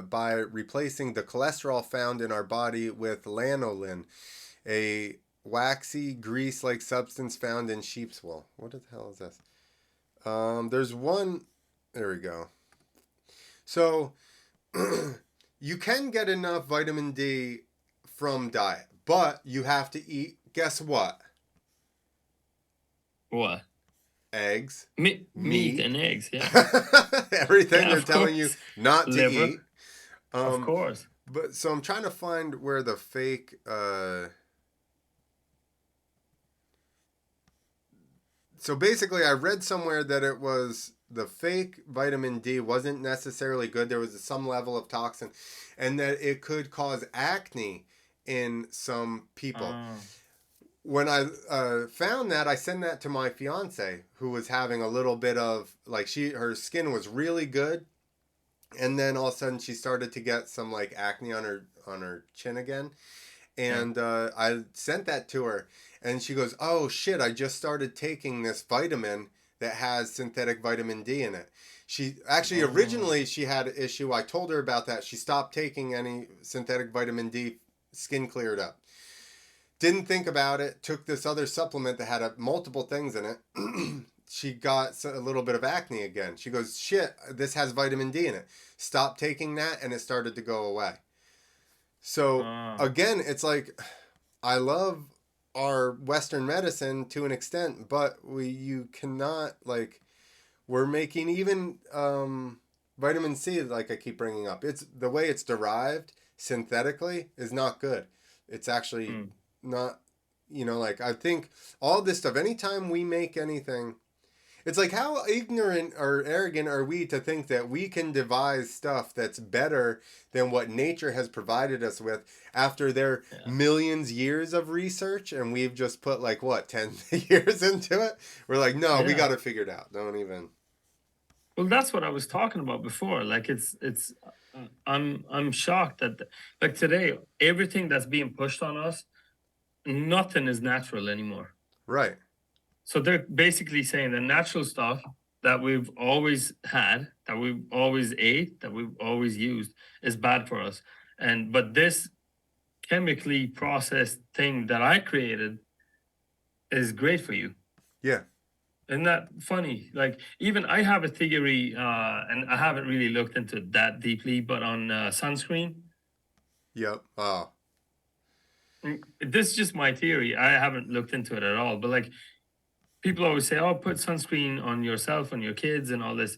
the cholesterol found in our body with lanolin, a waxy grease-like substance found in sheep's wool. What the hell is this? There's one. There we go. So you can get enough vitamin D from diet, but you have to eat. Guess what? What? Eggs, Meat meat, and eggs. Yeah, everything yeah, they're of telling you course. not to Liver, eat. of Um, course. but so I'm trying to find where the fake. So basically, I read somewhere that it was the fake vitamin D wasn't necessarily good. There was some level of toxin, and that it could cause acne in some people. Oh, When I found that, I sent that to my fiance, who was having a little bit of, like, her skin was really good, and then all of a sudden she started to get some like acne on her chin again, yeah. and I sent that to her, and she goes, "Oh shit! I just started taking this vitamin that has synthetic vitamin D in it." She actually Oh, originally she had an issue. I told her about that. She stopped taking any synthetic vitamin D. Skin cleared up. Didn't think about it. Took this other supplement that had multiple things in it. She got a little bit of acne again. She goes, "Shit, this has vitamin D in it." Stopped taking that, and it started to go away. So oh. again, it's like, I love our Western medicine to an extent, but you cannot, like, we're making even vitamin C, like I keep bringing up. It's the way it's derived synthetically is not good. It's actually not, like, I think all this stuff. Anytime we make anything, It's like, how ignorant or arrogant are we to think that we can devise stuff that's better than what nature has provided us with after their Yeah. millions years of research, and we've just put like what 10 years into it? We're like, no, we Yeah. got to figure it out. Don't even. Well, that's what I was talking about before. Like I'm shocked that like today everything that's being pushed on us, nothing is natural anymore. Right. So they're basically saying the natural stuff that we've always had, that we've always ate, that we've always used is bad for us. And but this chemically processed thing that I created is great for you. Yeah. Isn't that funny? Like even I have a theory, and I haven't really looked into it that deeply, but on sunscreen, Yep. Oh. this is just my theory. I haven't looked into it at all, but like people always say, "Oh, put sunscreen on yourself, on your kids, and all this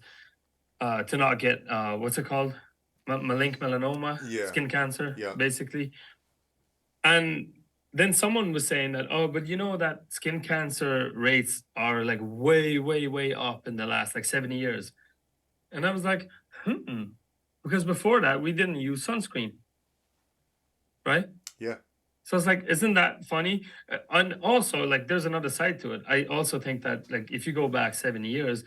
to not get what's it called, malink melanoma, Yeah. skin cancer, Yep. basically." And then someone was saying that, oh, but you know that skin cancer rates are like way, way, way up in the last like 70 years. And I was like, hmm, because before that we didn't use sunscreen, right? Yeah. So it's like, isn't that funny? And also, like, there's another side to it. I also think that, like, if you go back 70 years,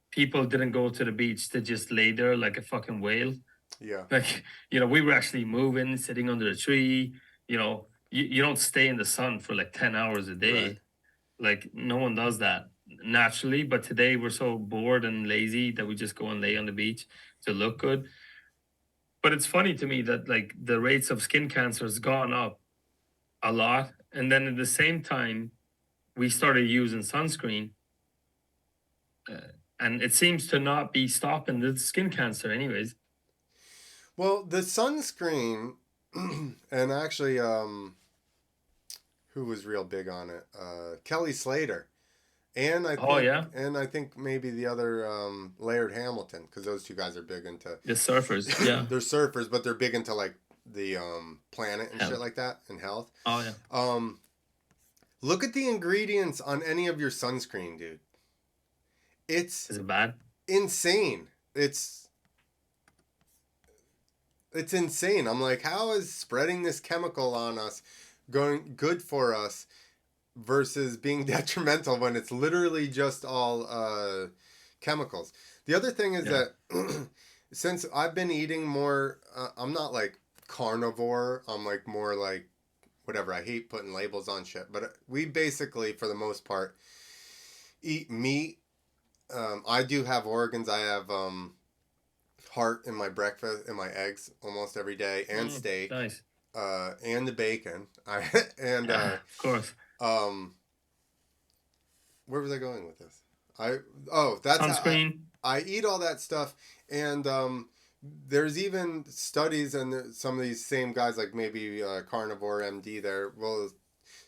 people didn't go to the beach to just lay there like a fucking whale. Yeah. Like, we were actually moving, sitting under a tree. You don't stay in the sun for like 10 hours a Right. day. Like, no one does that naturally. But today we're so bored and lazy that we just go and lay on the beach to look good. But it's funny to me that like the rates of skin cancer has gone up a lot. And then at the same time, we started using sunscreen. Uh, and it seems to not be stopping the skin cancer, anyways. Well, the sunscreen, and actually, who was real big on it? Kelly Slater, and I Oh, think, yeah. and I think maybe the other Laird Hamilton, because those two guys are big into. The surfers. Yeah. They're surfers, but they're big into like the planet and shit Health. like that and health. Oh, yeah. Um, Look at the ingredients on any of your sunscreen, dude. It's Is it bad? insane. It's insane. I'm like, how is spreading this chemical on us going good for us versus being detrimental when it's literally just all chemicals? The other thing is Yeah. that since I've been eating more, I'm not like carnivore. I'm like more like whatever. I hate putting labels on shit, but we basically, for the most part, eat meat. I do have organs. I have heart in my breakfast and my eggs almost every day, and steak, Nice. and the bacon. I and Of course. um, where was I going with this? I oh, that's how Sunscreen. I eat all that stuff, and there's even studies, and some of these same guys, like maybe Carnivore MD, there will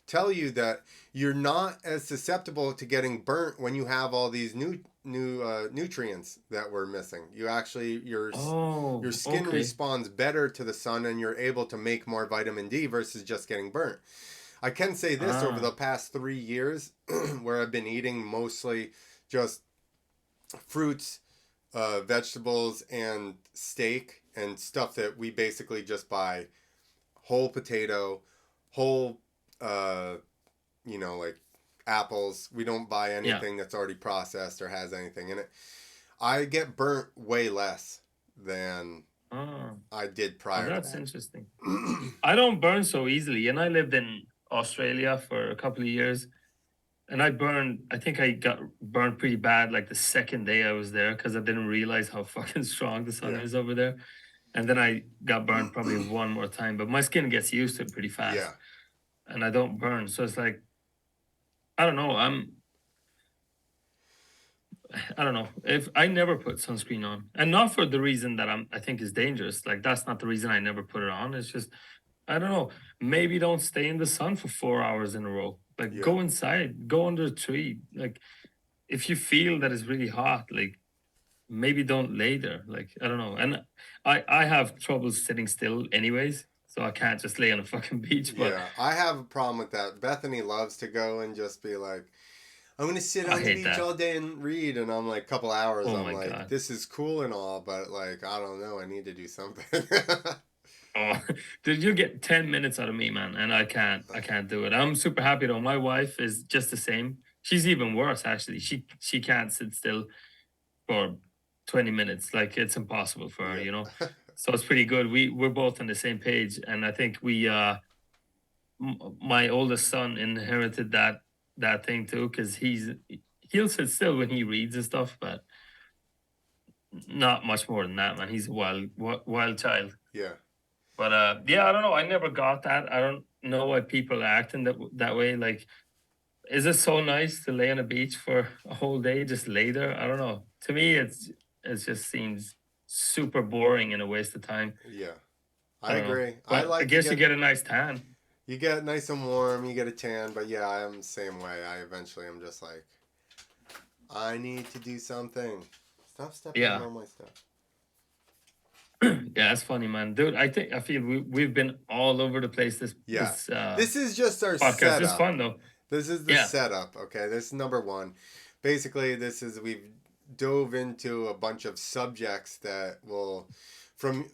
tell you that you're not as susceptible to getting burnt when you have all these new nutrients that we're missing. You actually your Oh, skin okay. responds better to the sun, and you're able to make more vitamin D versus just getting burnt. I can say this: over the Ah, past 3 years, where I've been eating mostly just fruits, vegetables, and steak and stuff that we basically just buy whole potato, whole uh, like apples. We don't buy yeah. anything that's already processed or has anything in it. I get burnt way less than Ah, I did oh, prior to that's that. interesting. I don't burn so easily, and I lived in Australia for a couple of years, and I burned. I think I got burned pretty bad, like the second day I was there, because I didn't realize how fucking strong the sun Yeah. is over there. And then I got burned probably one more time, but my skin gets used to it pretty fast, Yeah. and I don't burn. So it's like I don't know. I don't know if I never put sunscreen on, and not for the reason that I think is dangerous. Like that's not the reason I never put it on. It's just I don't know. Maybe don't stay in the sun for 4 hours in a row. Like Yeah. go inside, go under a tree. Like if you feel that it's really hot, like maybe don't lay there. Like I don't know. And I have trouble sitting still anyways, so I can't just lay on a fucking beach. But Yeah. I have a problem with that. Bethany loves to go and just be like, I'm gonna sit I on the hate beach that. all day and read, and I'm like, a couple hours, Oh I'm my like, god. this is cool and all, but like, I don't know, I need to do something. Oh, did you get 10 minutes out of me, man? And I can't do it. I'm super happy though. My wife is just the same. She's even worse actually. She can't sit still for 20 minutes. Like it's impossible for her, Yeah. you know. So it's pretty good. We're both on the same page, and I think my oldest son inherited that thing too because he'll sit still when he reads and stuff, but not much more than that, man. He's a wild child. Yeah. But yeah, I don't know. I never got that. I don't know why people are acting that way. Like, is it so nice to lay on a beach for a whole day, just lay there? I don't know. To me, it just seems super boring and a waste of time. Yeah. I I don't know. agree. I But I like to guess you get get a nice tan. you get nice and warm, you get a tan, but yeah, I am the same way. I eventually am just like, I need to do something. Stop stepping on Yeah. all my stuff. Yeah, it's funny, man. Dude, I feel we've been all over the place this Yeah. this This is just our podcast. It's setup. fun though. This is the Yeah. setup, okay? This is number one. Basically, we've dove into a bunch of subjects that will, from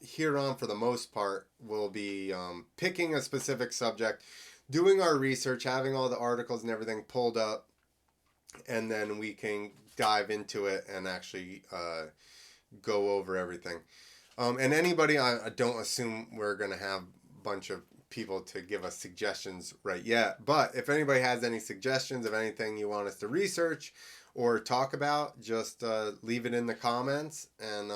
here on for the most part, will be picking a specific subject, doing our research, having all the articles and everything pulled up, and then we can dive into it and actually go over everything. And anybody, I don't assume we're going to have a bunch of people to give us suggestions right yet. But if anybody has any suggestions of anything you want us to research or talk about, just leave it in the comments and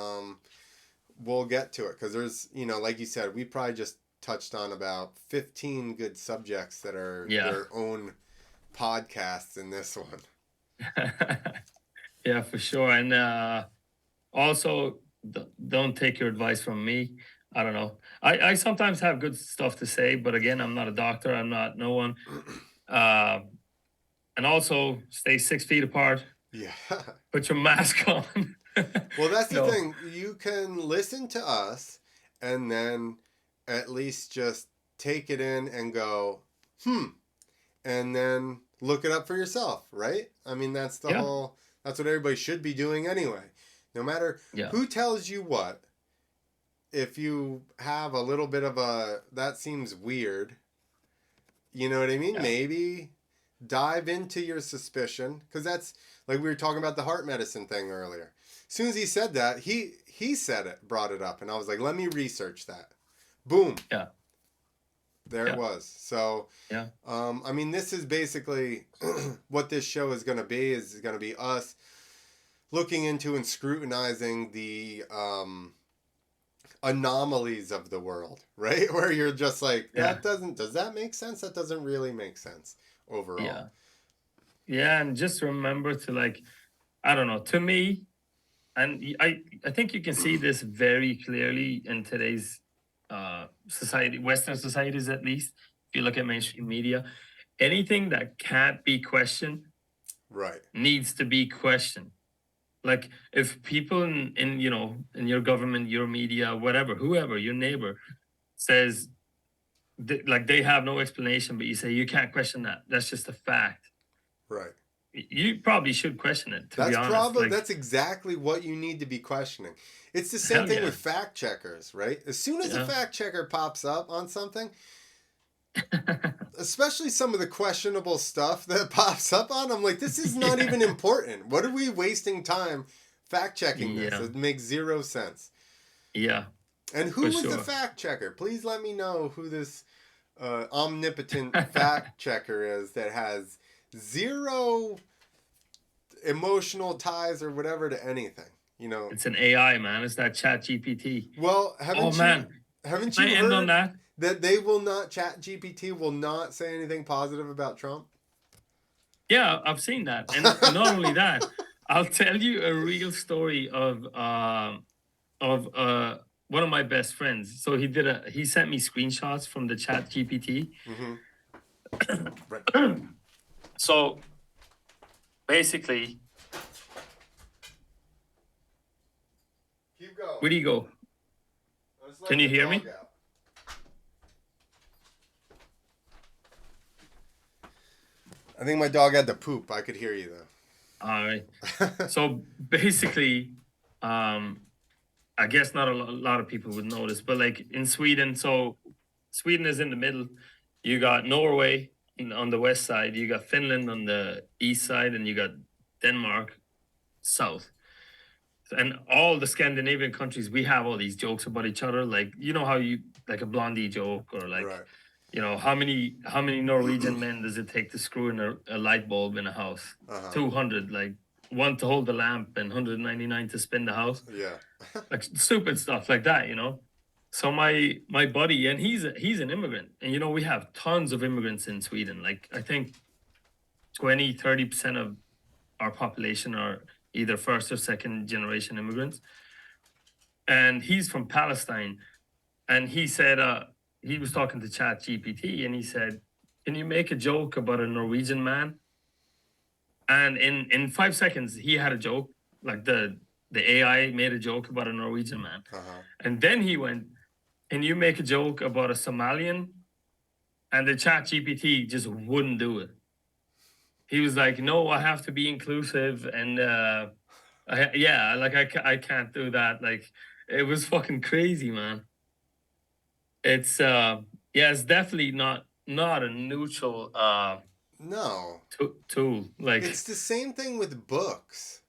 we'll get to it. Because there's, like you said, we probably just touched on about 15 good subjects that are Yeah. their own podcasts in this one. Yeah, for sure. And also, don't take your advice from me. I don't know. I sometimes have good stuff to say, but again, I'm not a doctor. I'm not no one. Uh, and also, stay 6 feet apart. Yeah. Put your mask on. Well, that's the No. thing. You can listen to us and then at least just take it in and go, and then look it up for yourself, right? I mean, Yeah. that's what everybody should be doing anyway. No matter Yeah. who tells you what, if you have a little bit of that seems weird, you know what I mean? Yeah. Maybe dive into your suspicion, because that's like we were talking about the heart medicine thing earlier. As soon as he said that, he said it, brought it up, and I was like, let me research that. Boom, Yeah. there it Yeah. was. So, Yeah. I mean, this is basically what this show is going to be. Is going to be us looking into and scrutinizing the anomalies of the world, right? Where you're just like, Yeah. does that make sense? That doesn't really make sense overall. Yeah. Yeah. And just remember to like, I don't know. To me, and I think you can see this very clearly in today's society, Western societies at least. If you look at mainstream media, anything that can't be questioned Right. needs to be questioned. Like if people in in your government, your media, whatever, whoever, your neighbor says like they have no explanation, but you say you can't question that. That's just a fact. Right. You probably should question it. To be honest, like That's exactly what you need to be questioning. It's the same hell thing yeah, with fact checkers, right? As soon as a yeah. fact checker pops up on something, especially some of the questionable stuff that pops up on, I'm like, this is not even Yeah, important. What are we wasting time fact checking this? yeah, It makes zero sense. yeah, And for who was the sure. fact checker? Please let me know who this omnipotent fact checker is that has zero emotional ties or whatever to anything. You know, It's an AI, man. It's that Chat GPT. well, Oh man, can haven't I you end on heard that? that they will not chat GPT will not say anything positive about Trump? Yeah, I've seen that, and not only that, I'll tell you a real story of one of my best friends. So he sent me screenshots from the Chat GPT. Mm-hmm. Right. So basically, Keep going. where do you go? Can you hear me? Out. I think my dog had to poop. I could hear you All right. though. So basically, I guess not a lot of people would know this, but like in Sweden, so Sweden is in the middle. You got Norway on the west side, you got Finland on the east side, and you got Denmark south. And all the Scandinavian countries, we have all these jokes about each other. Like you know how you like a blondie joke, or like Right. how many Norwegian men does it take to screw in a light bulb in a house? Uh-huh. 200, like one to hold the lamp and 199 to spin the house, Yeah. like stupid stuff like that. So my buddy, and he's an immigrant, and we have tons of immigrants in Sweden. Like I think 20-30% of our population are either first or second generation immigrants, and he's from Palestine. And he said he was talking to Chat GPT, and he said, can you make a joke about a Norwegian man? And in 5 seconds he had a joke. Like the AI made a joke about a Norwegian man. Uh-huh. And then he went, can you make a joke about a Somalian? And the Chat GPT just wouldn't do it. He was like, no, I have to be inclusive. And yeah, like I can't do that. Like it was fucking crazy, man. It's yeah, it's definitely not a neutral No. tool. Like It's the same thing with books.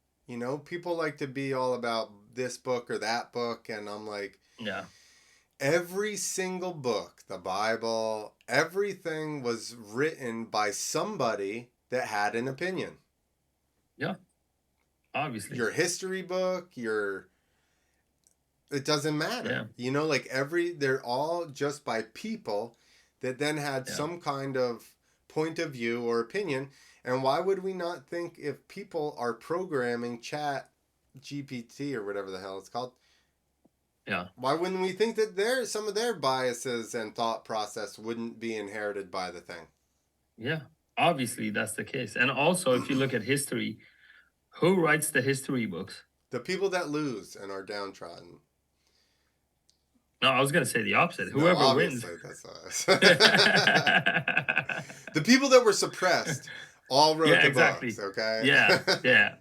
People like to be all about this book or that book, and I'm like, yeah, every single book, the Bible, everything was written by somebody that had an opinion. yeah, obviously. Your history book, it doesn't Yeah, matter. Like they're all just by people that then had yeah, some kind of point of view or opinion. And why would we not think, if people are programming Chat GPT or whatever the hell it's called, yeah, why wouldn't we think that some of their biases and thought process wouldn't be inherited by the thing? yeah. Obviously, that's the case. And also, if you look at history, who writes the history books? The people that lose and are downtrodden. No, I was gonna say the opposite. No, Whoever wins. obviously that's us. The people that were suppressed all wrote Yeah, the books. exactly. Okay. Yeah, yeah.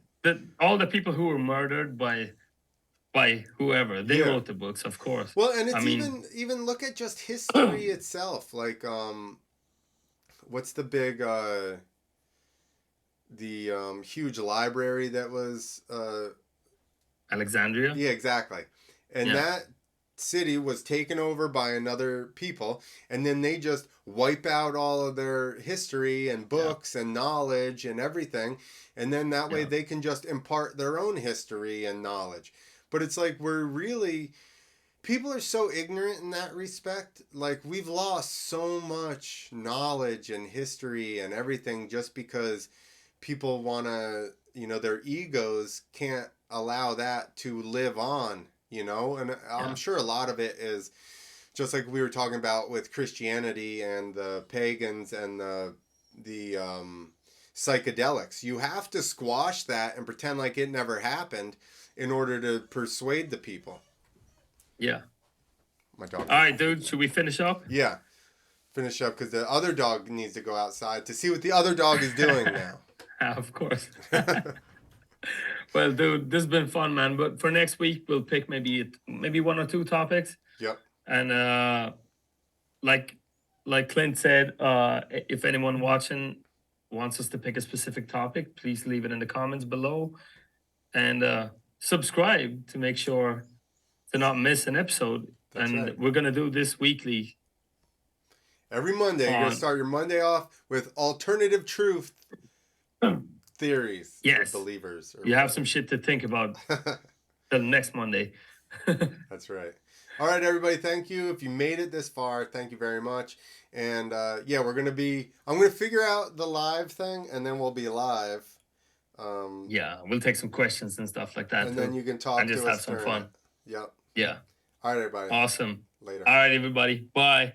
All the people who were murdered by whoever, they Yeah. wrote the books, of course. Well, and I it's mean, even look at just history itself. Like what's the big the huge library that was Alexandria. yeah, exactly. And Yeah, that city was taken over by another people, and then they just wipe out all of their history and yeah, books and knowledge and everything, and then that way yeah, they can just impart their own history and knowledge. But it's like people are so ignorant in that respect. Like, we've lost so much knowledge and history and everything just because people want to, their egos can't allow that to live on, and I'm yeah, sure a lot of it is just like we were talking about with Christianity and the pagans and the psychedelics. You have to squash that and pretend like it never happened in order to persuade the people. yeah. My dog. All right, dude. Should we finish up? Yeah, finish up because the other dog needs to go outside to see what the other dog is doing now. Of course. Well, dude, this has been fun, man. But for next week, we'll pick maybe one or two topics. Yep. And like Clint said, if anyone watching wants us to pick a specific topic, please leave it in the comments below, and subscribe to make sure to not miss an episode. That's And right. we're gonna do this weekly. Every Monday, you're gonna start your Monday off with alternative truth theories Yes, for believers. you have some shit to think about till next Monday. That's right. All right, everybody. Thank you. If you made it this far, thank you very much. And yeah, I'm gonna figure out the live thing, and then we'll be live. Yeah, we'll take some questions and stuff like that And too, then you can talk and just to have us some during it. fun. Yep. Yeah, All right, everybody. awesome. Later. All right, everybody. Bye.